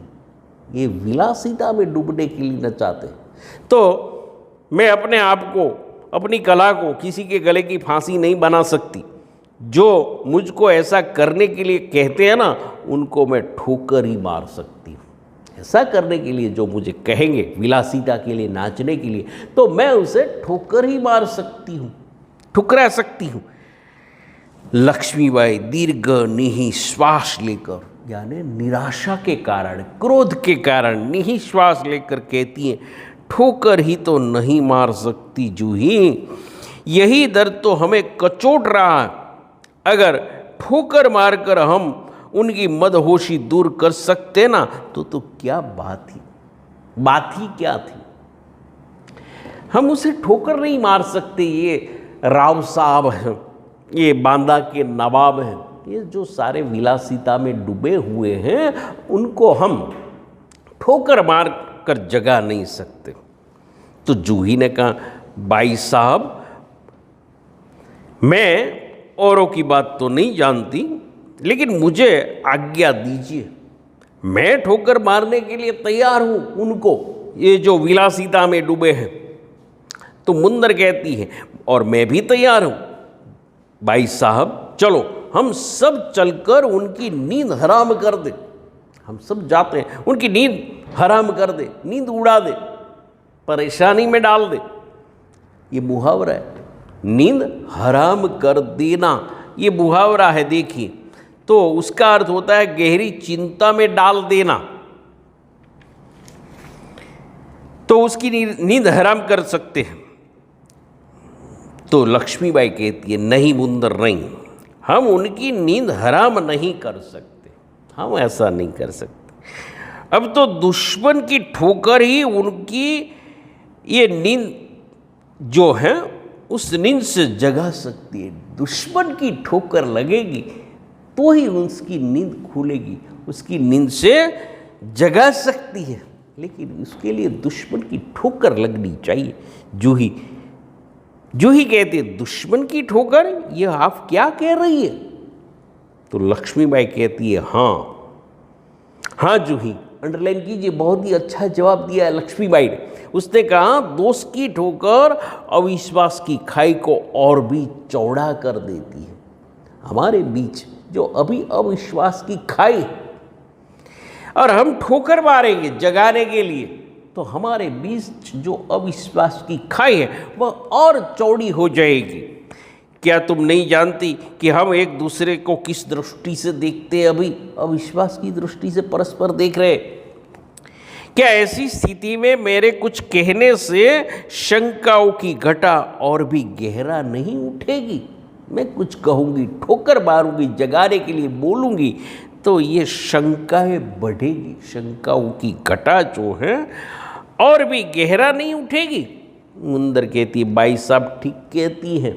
ये विलासिता में डूबने के लिए न चाहते, तो मैं अपने आप को, अपनी कला को किसी के गले की फांसी नहीं बना सकती। जो मुझको ऐसा करने के लिए कहते हैं ना, उनको मैं ठोकर ही मार सकती हूँ। ऐसा करने के लिए जो मुझे कहेंगे विलासिता के लिए, नाचने के लिए, तो मैं उसे ठोकर ही मार सकती हूँ, ठुकरा सकती हूँ। लक्ष्मीबाई दीर्घ निःश्वास लेकर, यानी निराशा के कारण, क्रोध के कारण निःश्वास लेकर कहती हैं ठोकर ही तो नहीं मार सकती जूही, यही दर्द तो हमें कचोट रहा है। अगर ठोकर मारकर हम उनकी मदहोशी दूर कर सकते ना तो क्या बात ही क्या थी। हम उसे ठोकर नहीं मार सकते। ये राव साहब हैं, ये बांदा के नवाब हैं, ये जो सारे विलासिता में डूबे हुए हैं, उनको हम ठोकर मार कर जगा नहीं सकते। तो जूही ने कहा, भाई साहब, मैं औरों की बात तो नहीं जानती, लेकिन मुझे आज्ञा दीजिए। मैं ठोकर मारने के लिए तैयार हूं उनको, ये जो विलासिता में डूबे हैं। तो मुंदर कहती है, और मैं भी तैयार हूं। भाई साहब, चलो हम सब चलकर उनकी नींद हराम कर दे। हम सब जाते हैं, उनकी नींद हराम कर दे, नींद उड़ा दे, परेशानी में डाल दे। ये मुहावरा है, नींद हराम कर देना, ये मुहावरा है। देखिए, तो उसका अर्थ होता है गहरी चिंता में डाल देना। तो उसकी नींद हराम कर सकते हैं। तो लक्ष्मीबाई कहती है, नहीं मुंदर, नहीं, हम उनकी नींद हराम नहीं कर सकते, हम ऐसा नहीं कर सकते। अब तो दुश्मन की ठोकर ही उनकी ये नींद जो है उस नींद से जगा सकती है। दुश्मन की ठोकर लगेगी तो ही उसकी नींद खुलेगी, उसकी नींद से जगा सकती है, लेकिन उसके लिए दुश्मन की ठोकर लगनी चाहिए। जूही कहती है, दुश्मन की ठोकर, ये आप क्या कह रही है? तो लक्ष्मीबाई कहती है, हाँ जूही, अंडरलाइन कीजिए, बहुत ही अच्छा जवाब दिया है लक्ष्मीबाई ने। उसने कहा, दोष की ठोकर अविश्वास की खाई को और भी चौड़ा कर देती है। हमारे बीच जो अभी अविश्वास की खाई है और हम ठोकर मारेंगे जगाने के लिए, तो हमारे बीच जो अविश्वास की खाई है वह और चौड़ी हो जाएगी। क्या तुम नहीं जानती कि हम एक दूसरे को किस दृष्टि से देखते हैं? अभी अविश्वास की दृष्टि से परस्पर देख रहे। क्या ऐसी स्थिति में मेरे कुछ कहने से शंकाओं की घटा और भी गहरा नहीं उठेगी? मैं कुछ कहूँगी, ठोकर मारूंगी, जगाने के लिए बोलूँगी, तो ये शंकाएं बढ़ेगी, शंकाओं की घटा जो है और भी गहरा नहीं उठेगी। मुंदर कहती, बाई साहब ठीक कहती हैं,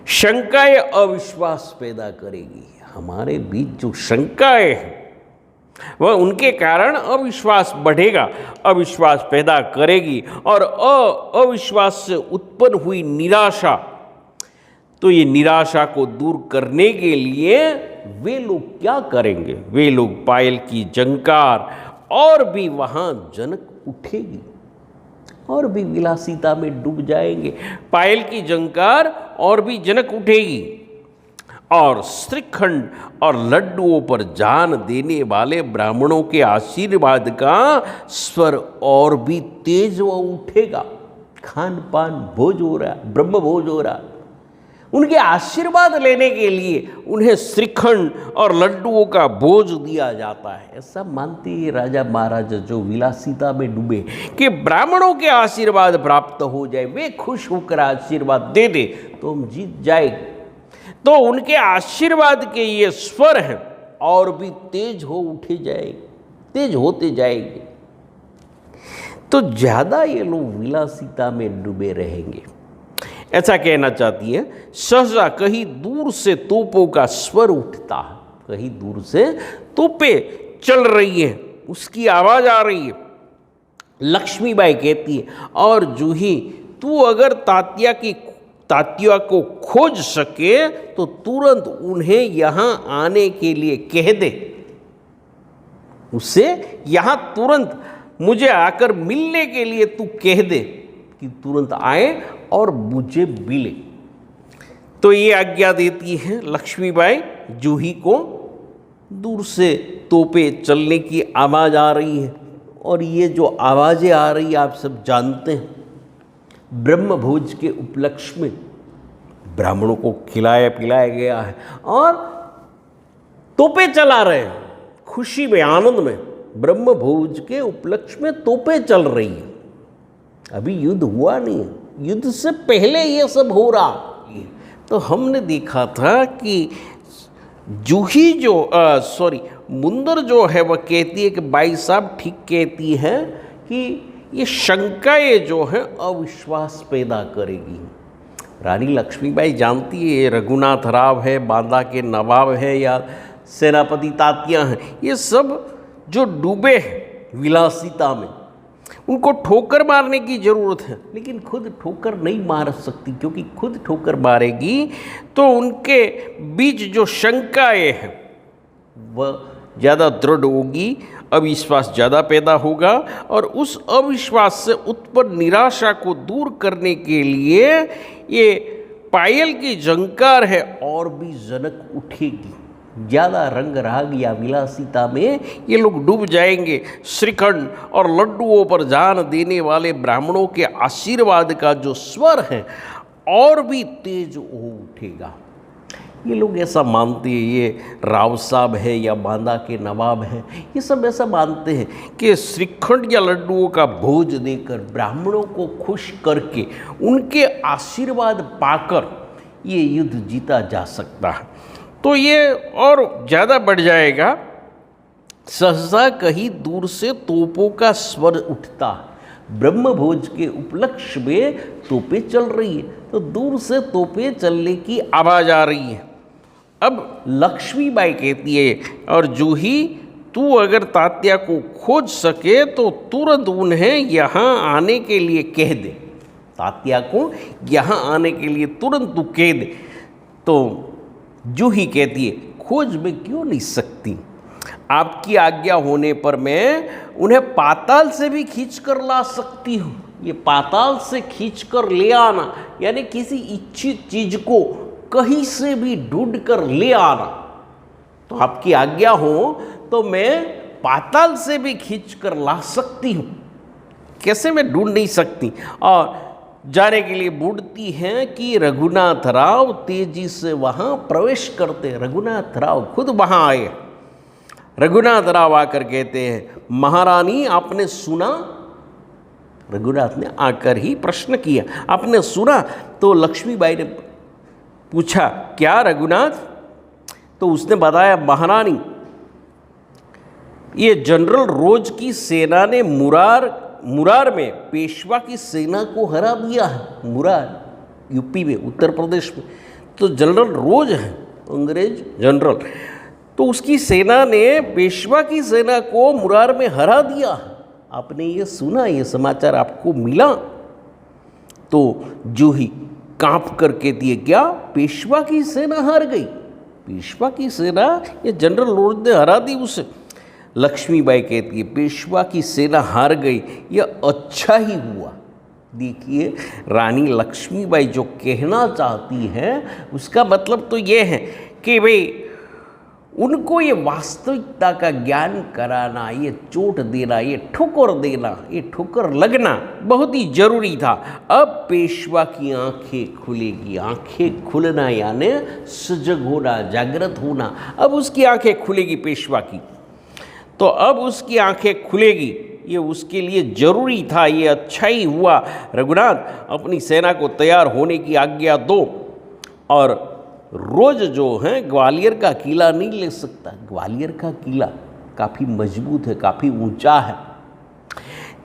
शंकाएं अविश्वास पैदा करेगी। हमारे बीच जो शंकाएं हैं वह उनके कारण अविश्वास बढ़ेगा, अविश्वास पैदा करेगी, और अविश्वास से उत्पन्न हुई निराशा, तो ये निराशा को दूर करने के लिए वे लोग क्या करेंगे? वे लोग पायल की झंकार और भी वहाँ जनक उठेगी और भी विलासिता में डूब जाएंगे। पायल की झंकार और भी जनक उठेगी और श्रीखंड और लड्डुओं पर जान देने वाले ब्राह्मणों के आशीर्वाद का स्वर और भी तेज व उठेगा। खान पान भोज हो रहा, ब्रह्म भोज हो रहा। उनके आशीर्वाद लेने के लिए उन्हें श्रीखंड और लड्डुओं का भोज दिया जाता है। ऐसा मानते हैं राजा महाराजा जो विलासिता में डूबे कि ब्राह्मणों के आशीर्वाद प्राप्त हो जाए, वे खुश होकर आशीर्वाद दे दे तो हम जीत जाएंगे। तो उनके आशीर्वाद के ये स्वर हैं और भी तेज हो उठे जाएंगे, तेज होते जाएंगे। तो ज़्यादा ये लोग विलासिता में डूबे रहेंगे, ऐसा कहना चाहती है। सहसा कहीं दूर से तोपों का स्वर उठता है, कहीं दूर से तोपें चल रही है, उसकी आवाज़ आ रही है। लक्ष्मीबाई कहती है, और जूही, तू अगर तात्या को खोज सके तो तुरंत उन्हें यहाँ आने के लिए कह दे। उससे यहाँ तुरंत मुझे आकर मिलने के लिए तू कह दे कि तुरंत आए और मुझे मिले। तो ये आज्ञा देती है लक्ष्मीबाई जूही को। दूर से तोपे चलने की आवाज़ आ रही है, और ये जो आवाज़ें आ रही है आप सब जानते हैं, ब्रह्म भोज के उपलक्ष्य में ब्राह्मणों को खिलाया पिलाया गया है और तोपे चला रहे हैं खुशी में, आनंद में। ब्रह्म भोज के उपलक्ष्य में तोपे चल रही है। अभी युद्ध हुआ नहीं है, युद्ध से पहले ये सब हो रहा। तो हमने देखा था कि जूही जो मुंदर जो है वह कहती है कि भाई साहब ठीक कहती है कि ये शंकाएं जो है अविश्वास पैदा करेगी। रानी लक्ष्मीबाई जानती है ये रघुनाथ राव है, बांदा के नवाब है या सेनापति तात्या हैं, ये सब जो डूबे हैं विलासिता में, उनको ठोकर मारने की ज़रूरत है, लेकिन खुद ठोकर नहीं मार सकती, क्योंकि खुद ठोकर मारेगी तो उनके बीच जो शंकाएं हैं वह ज़्यादा दृढ़ होगी, अविश्वास ज़्यादा पैदा होगा, और उस अविश्वास से उत्पन्न निराशा को दूर करने के लिए ये पायल की झंकार है और भी जनक उठेगी। ज़्यादा रंग राग या विलासिता में ये लोग डूब जाएंगे। श्रीखंड और लड्डुओं पर जान देने वाले ब्राह्मणों के आशीर्वाद का जो स्वर है और भी तेज हो उठेगा। ये लोग ऐसा मानते हैं, ये राव साहब है या बांदा के नवाब हैं, ये सब ऐसा मानते हैं कि श्रीखंड या लड्डुओं का भोज देकर ब्राह्मणों को खुश करके उनके आशीर्वाद पाकर ये युद्ध जीता जा सकता है। तो ये और ज़्यादा बढ़ जाएगा। सहसा कहीं दूर से तोपों का स्वर उठता है। ब्रह्मभोज के उपलक्ष्य में तोपें चल रही है, तो दूर से तोपें चलने की आवाज़ आ रही है। अब लक्ष्मीबाई कहती है, और जूही तू अगर तात्या को खोज सके तो तुरंत उन्हें यहाँ आने के लिए कह दे। तात्या को यहाँ आने के लिए तुरंत तू कह दे। तो जूही कहती है, खोज में क्यों नहीं सकती, आपकी आज्ञा होने पर मैं उन्हें पाताल से भी खींच कर ला सकती हूँ। ये पाताल से खींच कर ले आना यानी किसी इच्छित चीज को कहीं से भी ढूंढ कर ले आना। तो आपकी आज्ञा हो तो मैं पाताल से भी खींच कर ला सकती हूँ। कैसे मैं ढूंढ नहीं सकती। और जाने के लिए बूढ़ती हैं कि रघुनाथ राव तेजी से वहाँ प्रवेश करते। रघुनाथ राव खुद वहाँ आए। रघुनाथ राव आकर कहते हैं, महारानी आपने सुना। रघुनाथ ने आकर ही प्रश्न किया, आपने सुना? तो लक्ष्मीबाई ने पूछा, क्या रघुनाथ? तो उसने बताया, महारानी ये जनरल रोज की सेना ने मुरार में पेशवा की सेना को हरा दिया है। मुरार यूपी में, उत्तर प्रदेश में। तो जनरल रोज है अंग्रेज जनरल, तो उसकी सेना ने पेशवा की सेना को मुरार में हरा दिया। आपने ये सुना, ये समाचार आपको मिला? तो जूही कांप करके दिए, क्या पेशवा की सेना हार गई? पेशवा की सेना, ये जनरल रोज ने हरा दी उसे। लक्ष्मीबाई कहती है, पेशवा की सेना हार गई, यह अच्छा ही हुआ। देखिए रानी लक्ष्मीबाई जो कहना चाहती है उसका मतलब तो ये है कि भाई उनको ये वास्तविकता का ज्ञान कराना, ये चोट देना, ये ठोकर देना, ये ठोकर लगना बहुत ही जरूरी था। अब पेशवा की आंखें खुलेगी। आंखें खुलना यानी सजग होना, जागृत होना। अब उसकी आंखें खुलेगी पेशवा की। तो अब उसकी आंखें खुलेगी, ये उसके लिए जरूरी था, ये अच्छा ही हुआ। रघुनाथ अपनी सेना को तैयार होने की आज्ञा दो। और रोज जो है ग्वालियर का किला नहीं ले सकता। ग्वालियर का किला काफ़ी मजबूत है, काफ़ी ऊंचा है,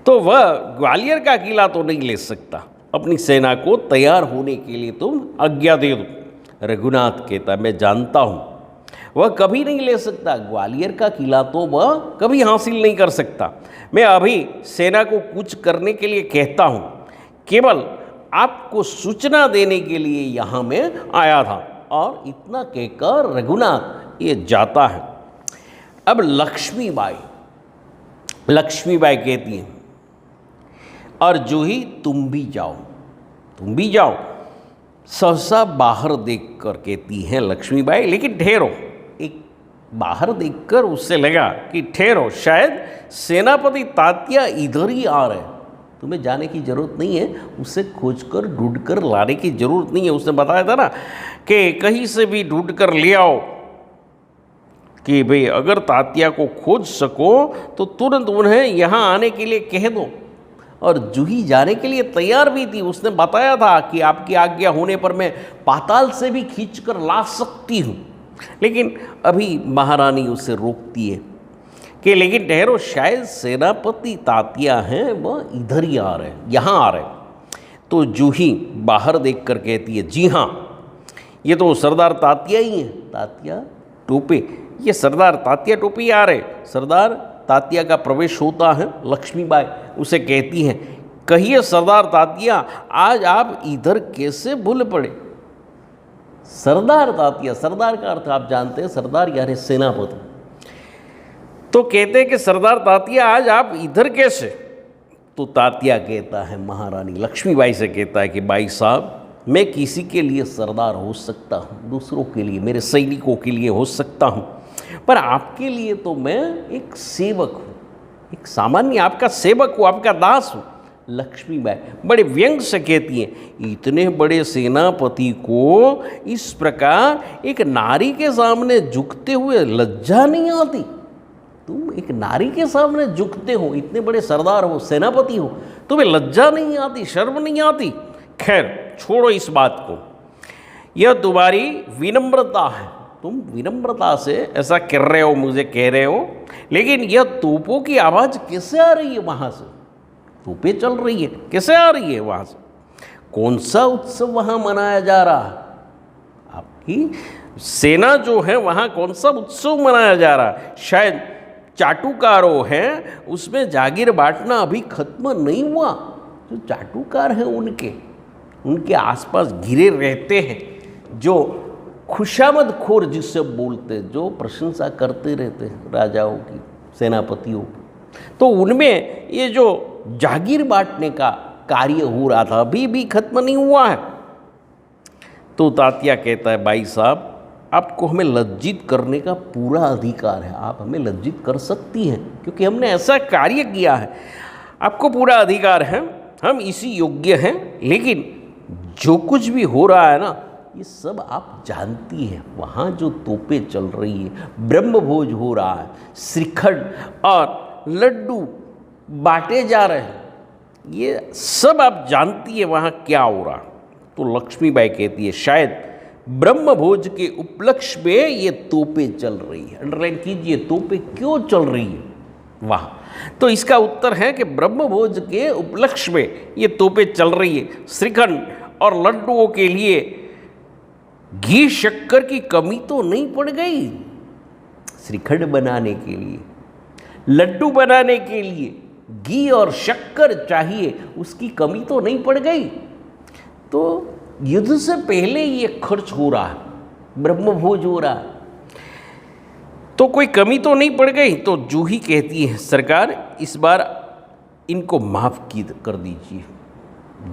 तो वह ग्वालियर का किला तो नहीं ले सकता। अपनी सेना को तैयार होने के लिए तुम आज्ञा दे दो। रघुनाथ कहता, मैं जानता हूँ वह कभी नहीं ले सकता। ग्वालियर का किला तो वह कभी हासिल नहीं कर सकता। मैं अभी सेना को कुछ करने के लिए कहता हूँ, केवल आपको सूचना देने के लिए यहाँ मैं आया था। और इतना कहकर रघुनाथ ये जाता है। अब लक्ष्मीबाई कहती है, और जूही तुम भी जाओ, तुम भी जाओ। सहसा बाहर देखकर कहती हैं लक्ष्मीबाई, लेकिन ठहरो। एक बाहर देखकर उससे लगा कि ठहरो, शायद सेनापति तात्या इधर ही आ रहे हैं। तुम्हें जाने की ज़रूरत नहीं है, उसे खोजकर ढूंढकर लाने की ज़रूरत नहीं है। उसने बताया था ना कि कहीं से भी ढूंढकर ले आओ, कि भाई अगर तात्या को खोज सको तो तुरंत उन्हें यहाँ आने के लिए कह दो। और जूही जाने के लिए तैयार भी थी। उसने बताया था कि आपकी आज्ञा होने पर मैं पाताल से भी खींचकर ला सकती हूँ, लेकिन अभी महारानी उसे रोकती है कि लेकिन ठहरो, शायद सेनापति तात्या हैं, वह इधर ही आ रहे हैं, यहाँ आ रहे हैं। तो जूही बाहर देखकर कहती है, जी हाँ, ये तो सरदार तात्या ही हैं। तात्या टोपे, ये सरदार तात्या टोपे ही आ रहे। सरदार तात्या का प्रवेश होता है। लक्ष्मीबाई उसे कहती हैं, कहिए सरदार तात्या, आज आप इधर कैसे भूल पड़े? सरदार तात्या, सरदार का अर्थ आप जानते हैं, सरदार यानी सेनापति। तो कहते हैं कि सरदार तात्या, आज आप इधर कैसे? तो तात्या कहता है, महारानी लक्ष्मीबाई से कहता है कि बाई साहब, मैं किसी के लिए सरदार हो सकता हूँ, दूसरों के लिए, मेरे सैनिकों के लिए हो सकता हूँ, पर आपके लिए तो मैं एक सेवक हूँ, एक सामान्य आपका सेवक हूँ, आपका दास हूँ। लक्ष्मीबाई बड़े व्यंग से कहती हैं, इतने बड़े सेनापति को इस प्रकार एक नारी के सामने झुकते हुए लज्जा नहीं आती? तुम एक नारी के सामने झुकते हो, इतने बड़े सरदार हो, सेनापति हो, तुम्हें लज्जा नहीं आती, शर्म नहीं आती? खैर छोड़ो इस बात को, यह तुम्हारी विनम्रता है, तुम विनम्रता से ऐसा कर रहे हो, मुझे कह रहे हो, लेकिन यह तोपों की आवाज़ कैसे आ रही है वहाँ से? तोपें चल रही है, कैसे आ रही है वहाँ से? कौन सा उत्सव वहाँ मनाया जा रहा है? आपकी सेना जो है वहाँ कौन सा उत्सव मनाया जा रहा है? शायद चाटुकारों हैं, उसमें जागीर बांटना अभी खत्म नहीं हुआ। जो चाटुकार हैं उनके आसपास घिरे रहते हैं, जो खुशामद खोर जिससे बोलते, जो प्रशंसा करते रहते हैं राजाओं की, सेनापतियों की, तो उनमें ये जो जागीर बांटने का कार्य हो रहा था अभी भी खत्म नहीं हुआ है। तो तात्या कहता है, भाई साहब, आपको हमें लज्जित करने का पूरा अधिकार है, आप हमें लज्जित कर सकती हैं क्योंकि हमने ऐसा कार्य किया है, आपको पूरा अधिकार है, हम इसी योग्य हैं। लेकिन जो कुछ भी हो रहा है ना, ये सब आप जानती हैं। वहाँ जो तोपें चल रही है, ब्रह्मभोज हो रहा है, श्रीखंड और लड्डू बांटे जा रहे हैं, ये सब आप जानती है वहाँ क्या हो रहा। तो लक्ष्मीबाई कहती है, शायद ब्रह्मभोज के उपलक्ष्य में ये तोपें चल रही है। अंडरलाइन कीजिए, तोपें क्यों चल रही है वहाँ? तो इसका उत्तर है कि ब्रह्मभोज के उपलक्ष्य में ये तोपें चल रही है। श्रीखंड और लड्डुओं के लिए घी शक्कर की कमी तो नहीं पड़ गई? श्रीखंड बनाने के लिए, लड्डू बनाने के लिए घी और शक्कर चाहिए, उसकी कमी तो नहीं पड़ गई? तो युद्ध से पहले ये खर्च हो रहा है, ब्रह्मभोज हो रहा है, तो कोई कमी तो नहीं पड़ गई? तो जूही कहती है, सरकार इस बार इनको माफ़ कर दीजिए।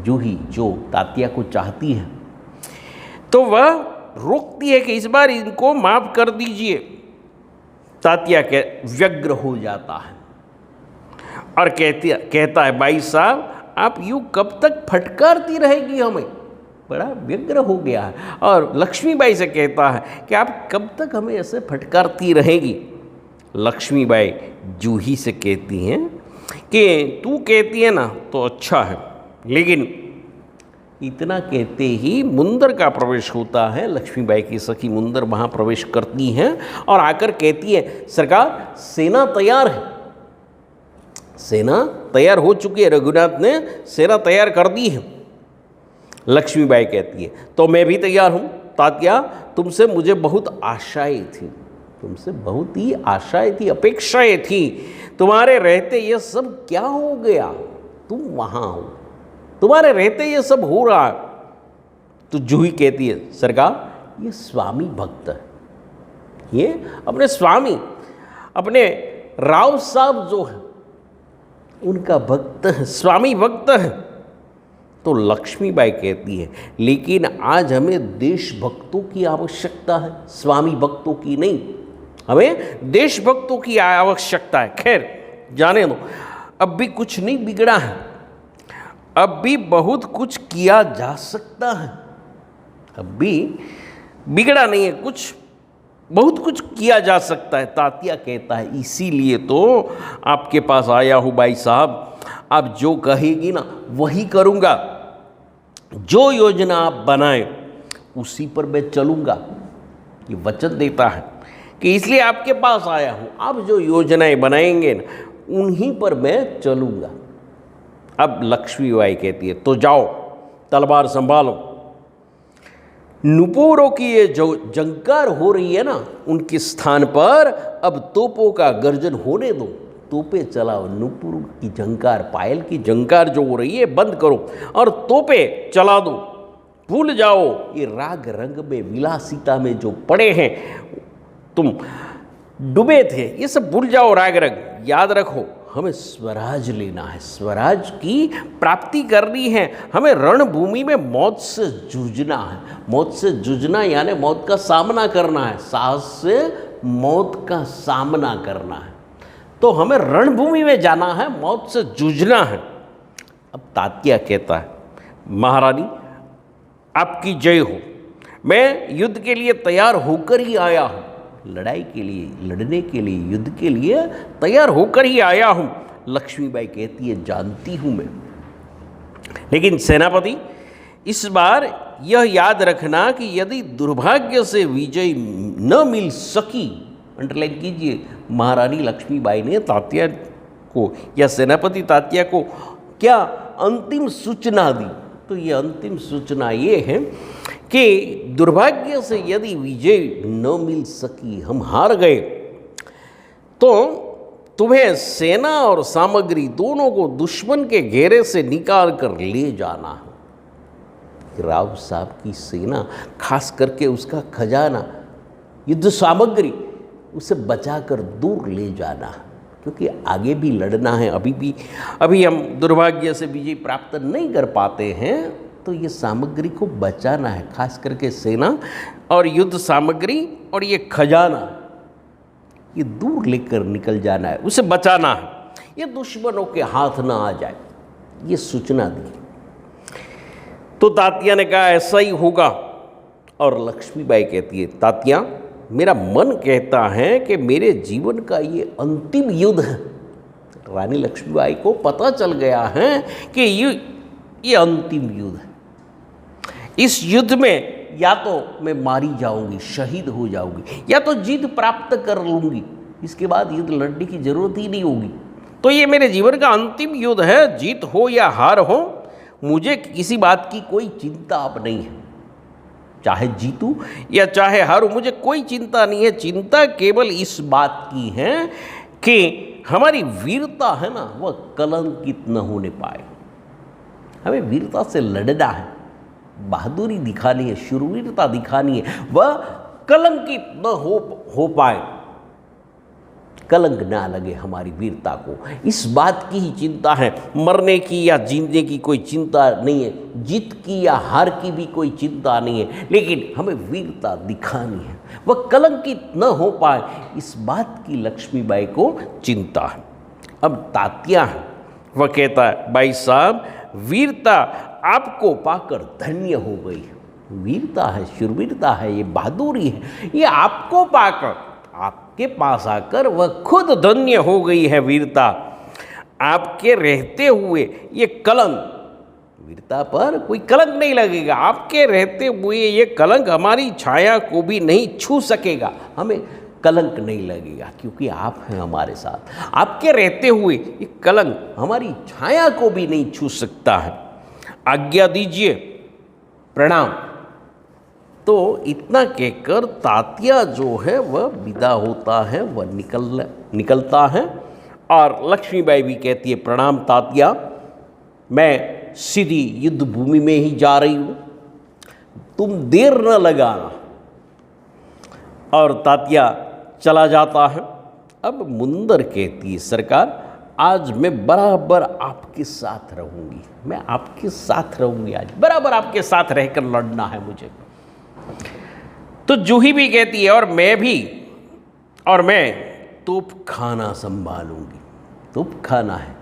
जूही जो तात्या को चाहती है, तो वह रोकती है कि इस बार इनको माफ़ कर दीजिए। तात्या के व्यग्र हो जाता है और कहता है, भाई साहब, आप यूँ कब तक फटकारती रहेगी हमें? बड़ा व्यग्र हो गया है और लक्ष्मीबाई से कहता है कि आप कब तक हमें ऐसे फटकारती रहेगी? लक्ष्मीबाई जूही से कहती हैं कि तू कहती है ना तो अच्छा है, लेकिन इतना कहते ही मुंदर का प्रवेश होता है। लक्ष्मीबाई की सखी मुंदर वहाँ प्रवेश करती हैं और आकर कहती है, सरकार सेना तैयार है, सेना तैयार हो चुकी है, रघुनाथ ने सेना तैयार कर दी है। लक्ष्मीबाई कहती है, तो मैं भी तैयार हूँ तात्या, तुमसे मुझे बहुत आशाएं थी, तुमसे बहुत ही आशाएं थी, अपेक्षाएं थी, तुम्हारे रहते ये सब क्या हो गया? तुम वहाँ हो, तुम्हारे रहते ये सब हो रहा है। तो जूही कहती है, सरकार ये स्वामी भक्त है, ये अपने स्वामी, अपने राव साहब जो है उनका भक्त है, स्वामी भक्त है। तो लक्ष्मीबाई कहती है, लेकिन आज हमें देशभक्तों की आवश्यकता है, स्वामी भक्तों की नहीं, हमें देशभक्तों की आवश्यकता है। खैर जाने दो, अब भी कुछ नहीं बिगड़ा है, अब भी बहुत कुछ किया जा सकता है, अब भी बिगड़ा नहीं है, कुछ बहुत कुछ किया जा सकता है। तात्या कहता है, इसीलिए तो आपके पास आया हूँ भाई साहब, आप जो कहेगी ना वही करूँगा, जो योजना आप बनाएं उसी पर मैं चलूँगा। ये वचन देता है कि इसलिए आपके पास आया हूँ, आप जो योजनाएं बनाएंगे ना उन्हीं पर मैं चलूँगा। अब लक्ष्मीबाई कहती है तो जाओ तलवार संभालो। नुपुरों की ये जो जंकार हो रही है ना उनके स्थान पर अब तोपों का गर्जन होने दो। तोपे चलाओ, नुपुर की जंकार, पायल की जंकार जो हो रही है बंद करो और तोपे चला दो। भूल जाओ ये राग रंग में विलासिता में जो पड़े हैं तुम डूबे थे, ये सब भूल जाओ राग रंग। याद रखो हमें स्वराज लेना है, स्वराज की प्राप्ति करनी है। हमें रणभूमि में मौत से जूझना है। मौत से जूझना यानी मौत का सामना करना है, साहस से मौत का सामना करना है। तो हमें रणभूमि में जाना है, मौत से जूझना है। अब तात्या कहता है महारानी आपकी जय हो, मैं युद्ध के लिए तैयार होकर ही आया हूँ। लड़ाई के लिए, लड़ने के लिए, युद्ध के लिए तैयार होकर ही आया हूँ। लक्ष्मीबाई कहती है जानती हूँ मैं, लेकिन सेनापति इस बार यह याद रखना कि यदि दुर्भाग्य से विजय न मिल सकी, अंडरलाइन कीजिए, महारानी लक्ष्मीबाई ने तात्या को या सेनापति तात्या को क्या अंतिम सूचना दी। तो ये अंतिम सूचना ये है कि दुर्भाग्य से यदि विजय न मिल सकी, हम हार गए, तो तुम्हें सेना और सामग्री दोनों को दुश्मन के घेरे से निकाल कर ले जाना है। राव साहब की सेना, खास करके उसका खजाना, युद्ध सामग्री, उसे बचाकर दूर ले जाना है, क्योंकि आगे भी लड़ना है। अभी हम दुर्भाग्य से विजय प्राप्त नहीं कर पाते हैं, तो ये सामग्री को बचाना है, खास करके सेना और युद्ध सामग्री और ये खजाना, ये दूर लेकर निकल जाना है, उसे बचाना है, ये दुश्मनों के हाथ ना आ जाए, ये सूचना दी। तो तात्या ने कहा ऐसा ही होगा। और लक्ष्मीबाई कहती है तात्या मेरा मन कहता है कि मेरे जीवन का ये अंतिम युद्ध है। रानी लक्ष्मीबाई को पता चल गया है कि ये अंतिम युद्ध है। इस युद्ध में या तो मैं मारी जाऊंगी, शहीद हो जाऊंगी, या तो जीत प्राप्त कर लूंगी। इसके बाद युद्ध लड़ने की जरूरत ही नहीं होगी। तो ये मेरे जीवन का अंतिम युद्ध है। जीत हो या हार हो, मुझे किसी बात की कोई चिंता अब नहीं है। चाहे जीतूं या चाहे हारूं, मुझे कोई चिंता नहीं है। चिंता केवल इस बात की है कि हमारी वीरता है ना, वह कलंकित न होने पाए। हमें वीरता से लड़ना है, बहादुरी दिखानी है, शूरवीरता दिखानी है, वह कलंकित न हो पाए, कलंक ना लगे हमारी वीरता को। इस बात की ही चिंता है। मरने की या जीने की कोई चिंता नहीं है, जीत की या हार की भी कोई चिंता नहीं है, लेकिन हमें वीरता दिखानी है, वह कलंकित न हो पाए, इस बात की लक्ष्मीबाई को चिंता है। अब तात्या है, वह कहता है भाई साहब वीरता आपको पाकर धन्य हो गई। वीरता है, शूरवीरता है, ये बहादुरी है, ये आपको पाकर, आपके पास आकर वह खुद धन्य हो गई है वीरता। आपके रहते हुए ये कलंक, वीरता पर कोई कलंक नहीं लगेगा। आपके रहते हुए ये कलंक हमारी छाया को भी नहीं छू सकेगा, हमें कलंक नहीं लगेगा, क्योंकि आप हैं हमारे साथ। आपके रहते हुए ये कलंक हमारी छाया को भी नहीं छू सकता है। आज्ञा दीजिए, प्रणाम। तो इतना कहकर तात्या जो है वह विदा होता है, वह निकलता है। और लक्ष्मीबाई भी कहती है प्रणाम तात्या, मैं सीधी युद्ध भूमि में ही जा रही हूँ, तुम देर न लगाना। और तात्या चला जाता है। अब मुंदर कहती है सरकार आज मैं बराबर आपके साथ रहूँगी, मैं आपके साथ रहूँगी, आज बराबर आपके साथ रहकर लड़ना है मुझे। तो जूही भी कहती है और मैं तोप खाना संभालूंगी। तोप खाना है,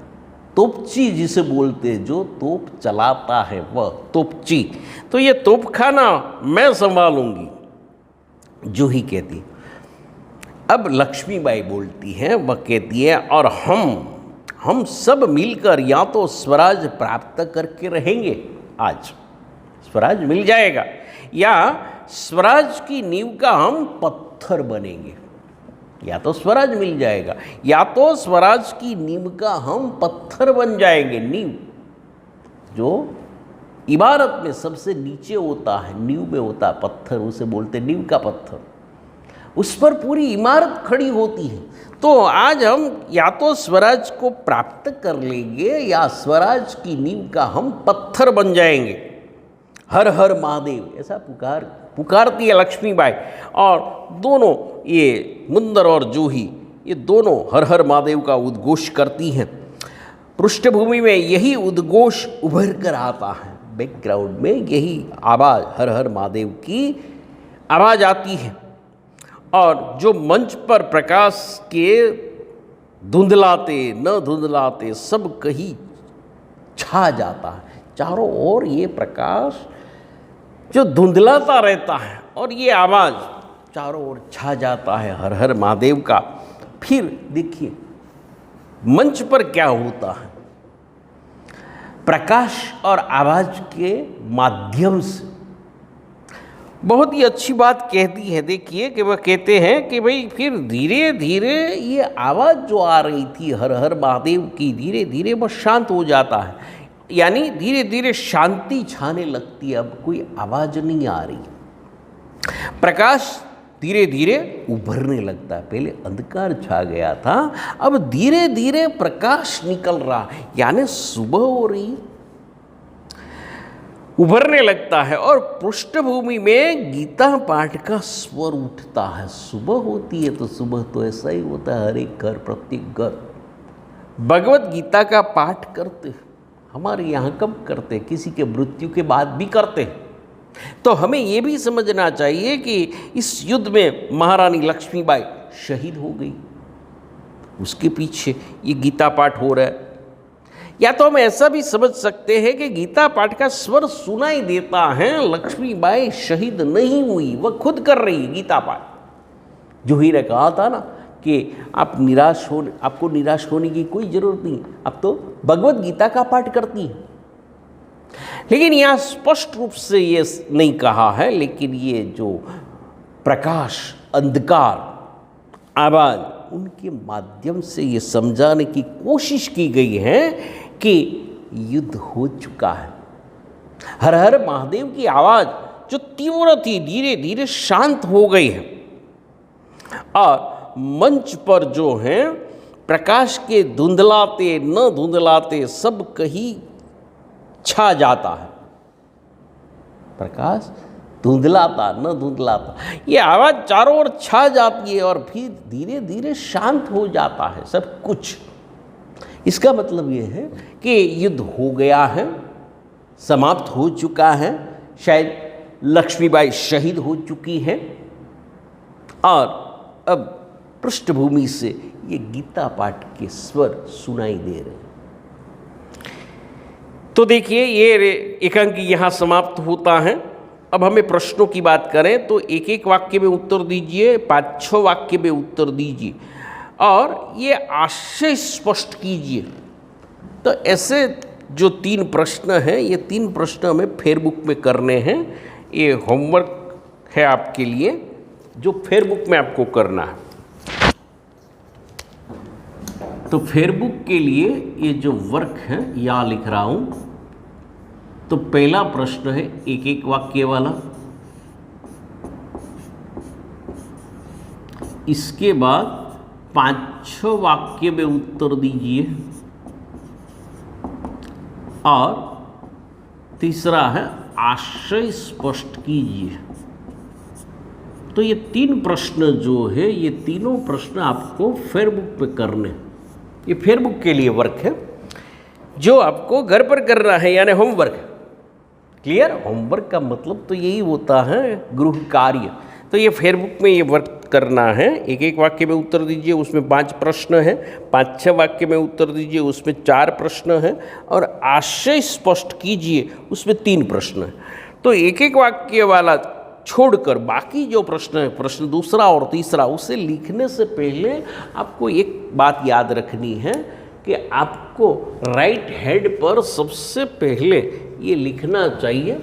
तोपची जिसे बोलते हैं, जो तोप चलाता है वह तोपची। तो ये तोप खाना मैं संभालूंगी, जूही कहती है। अब लक्ष्मीबाई बोलती है, वह कहती है और हम सब मिलकर या तो स्वराज प्राप्त करके रहेंगे, आज स्वराज मिल जाएगा, या स्वराज की नींव का हम पत्थर बनेंगे। या तो स्वराज मिल जाएगा या तो स्वराज की नींव का हम पत्थर बन जाएंगे। नींव जो इमारत में सबसे नीचे होता है, नींव में होता है पत्थर, उसे बोलते नींव का पत्थर, उस पर पूरी इमारत खड़ी होती है। तो आज हम या तो स्वराज को प्राप्त कर लेंगे या स्वराज की नींव का हम पत्थर बन जाएंगे। हर हर महादेव, ऐसा पुकारती है लक्ष्मीबाई। और दोनों ये मुंदर और जूही, ये दोनों हर हर महादेव का उद्घोष करती हैं। पृष्ठभूमि में यही उद्घोष उभर कर आता है, बैकग्राउंड में यही आवाज़, हर हर महादेव की आवाज़ आती है। और जो मंच पर प्रकाश के धुंधलाते न धुंधलाते सब कहीं छा जाता है, चारों ओर ये प्रकाश जो धुंधलाता रहता है और ये आवाज़ चारों ओर छा जाता है हर हर महादेव का। फिर देखिए मंच पर क्या होता है, प्रकाश और आवाज़ के माध्यम से बहुत ही अच्छी बात कहती है। देखिए कि वह कहते हैं कि भाई फिर धीरे धीरे ये आवाज़ जो आ रही थी हर हर महादेव की, धीरे धीरे वह शांत हो जाता है, यानी धीरे धीरे शांति छाने लगती है। अब कोई आवाज़ नहीं आ रही, प्रकाश धीरे धीरे उभरने लगता है। पहले अंधकार छा गया था, अब धीरे धीरे प्रकाश निकल रहा, यानी सुबह हो रही, उभरने लगता है। और पृष्ठभूमि में गीता पाठ का स्वर उठता है। सुबह होती है तो सुबह तो ऐसा ही होता है, हर एक घर, प्रत्येक घर भगवत गीता का पाठ करते हैं। हमारे यहाँ कब करते, किसी के मृत्यु के बाद भी करते हैं। तो हमें ये भी समझना चाहिए कि इस युद्ध में महारानी लक्ष्मीबाई शहीद हो गई, उसके पीछे ये गीता पाठ हो रहा है। या तो हम ऐसा भी समझ सकते हैं कि गीता पाठ का स्वर सुनाई देता है, लक्ष्मीबाई शहीद नहीं हुई, वह खुद कर रही है गीता पाठ। जो ही ने कहा था ना कि आपको निराश होने की कोई ज़रूरत नहीं, अब तो भगवत गीता का पाठ करती है। लेकिन यहाँ स्पष्ट रूप से ये नहीं कहा है, लेकिन ये जो प्रकाश, अंधकार, आवाज़, उनके माध्यम से ये समझाने की कोशिश की गई है कि युद्ध हो चुका है। हर हर महादेव की आवाज़ जो तीव्र थी धीरे धीरे शांत हो गई है। और मंच पर जो है प्रकाश के धुंधलाते न धुंधलाते सब कहीं छा जाता है। प्रकाश धुंधलाता न धुंधलाता, ये आवाज़ चारों ओर छा जाती है और फिर धीरे धीरे शांत हो जाता है सब कुछ। इसका मतलब ये है कि युद्ध हो गया है, समाप्त हो चुका है, शायद लक्ष्मीबाई शहीद हो चुकी है और अब पृष्ठभूमि से ये गीता पाठ के स्वर सुनाई दे रहे हैं। तो देखिए ये एकांकी यहाँ समाप्त होता है। अब हमें प्रश्नों की बात करें तो एक एक वाक्य में उत्तर दीजिए, 5-6 वाक्य में उत्तर दीजिए और ये आशय स्पष्ट कीजिए। तो ऐसे जो 3 प्रश्न हैं, ये 3 प्रश्न हमें फेयरबुक में करने हैं। ये होमवर्क है आपके लिए जो फेयरबुक में आपको करना है। तो फेयरबुक के लिए ये जो वर्क है यहाँ लिख रहा हूँ। तो पहला प्रश्न है एक एक वाक्य वाला, इसके बाद 5-6 वाक्य में उत्तर दीजिए और तीसरा है आशय स्पष्ट कीजिए। तो ये 3 प्रश्न जो है, ये तीनों प्रश्न आपको फेयरबुक पे करने। ये फेयरबुक के लिए वर्क है जो आपको घर पर करना है, यानी होमवर्क। क्लियर? होमवर्क का मतलब तो यही होता है, गृह कार्य। तो ये फेयरबुक में ये वर्क करना है। एक एक वाक्य में उत्तर दीजिए, उसमें 5 प्रश्न हैं। 5-6 वाक्य में उत्तर दीजिए, उसमें 4 प्रश्न हैं। और आशय स्पष्ट कीजिए, उसमें 3 प्रश्न हैं। तो एक एक वाक्य वाला छोड़कर बाकी जो प्रश्न है, प्रश्न दूसरा और तीसरा, उसे लिखने से पहले आपको एक बात याद रखनी है कि आपको राइट हैंड पर सबसे पहले ये लिखना चाहिए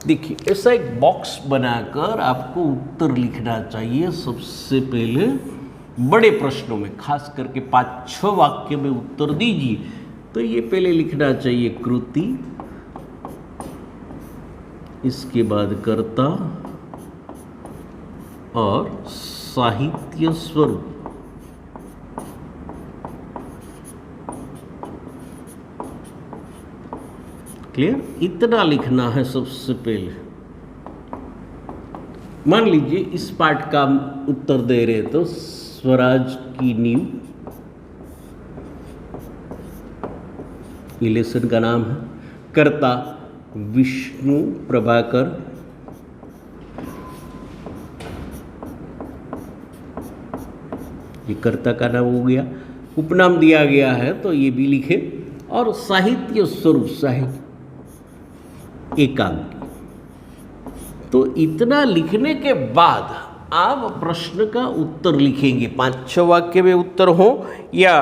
देखिए ऐसा एक बॉक्स बनाकर आपको उत्तर लिखना चाहिए सबसे पहले। बड़े प्रश्नों में खास करके 5-6 वाक्य में उत्तर दीजिए तो ये पहले लिखना चाहिए कृति, इसके बाद कर्ता और साहित्य स्वरूप। क्लियर? इतना लिखना है सबसे पहले। मान लीजिए इस पाठ का उत्तर दे रहे तो स्वराज की नींव, ये लेसन का नाम है। कर्ता विष्णु प्रभाकर, ये कर्ता का नाम हो गया। उपनाम दिया गया है तो ये भी लिखे। और साहित्य स्वरूप, साहित्य एकांकी। तो इतना लिखने के बाद आप प्रश्न का उत्तर लिखेंगे। 5-6 वाक्य में उत्तर हो या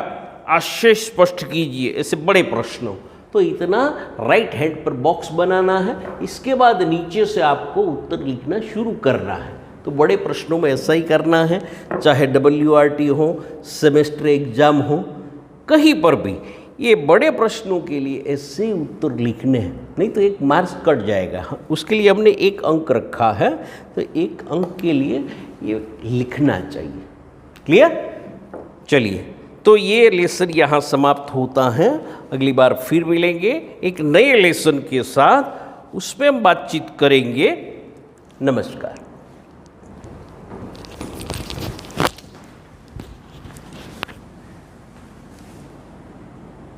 आशय स्पष्ट कीजिए, ऐसे बड़े प्रश्न हो तो इतना राइट हैंड पर बॉक्स बनाना है। इसके बाद नीचे से आपको उत्तर लिखना शुरू करना है। तो बड़े प्रश्नों में ऐसा ही करना है, चाहे WRT हो, सेमेस्टर एग्जाम हो, कहीं पर भी ये बड़े प्रश्नों के लिए ऐसे ही उत्तर लिखने हैं, नहीं तो 1 मार्क्स कट जाएगा। उसके लिए हमने 1 अंक रखा है, तो 1 अंक के लिए ये लिखना चाहिए। क्लियर? चलिए, तो ये लेसन यहाँ समाप्त होता है। अगली बार फिर मिलेंगे एक नए लेसन के साथ, उसमें हम बातचीत करेंगे। नमस्कार।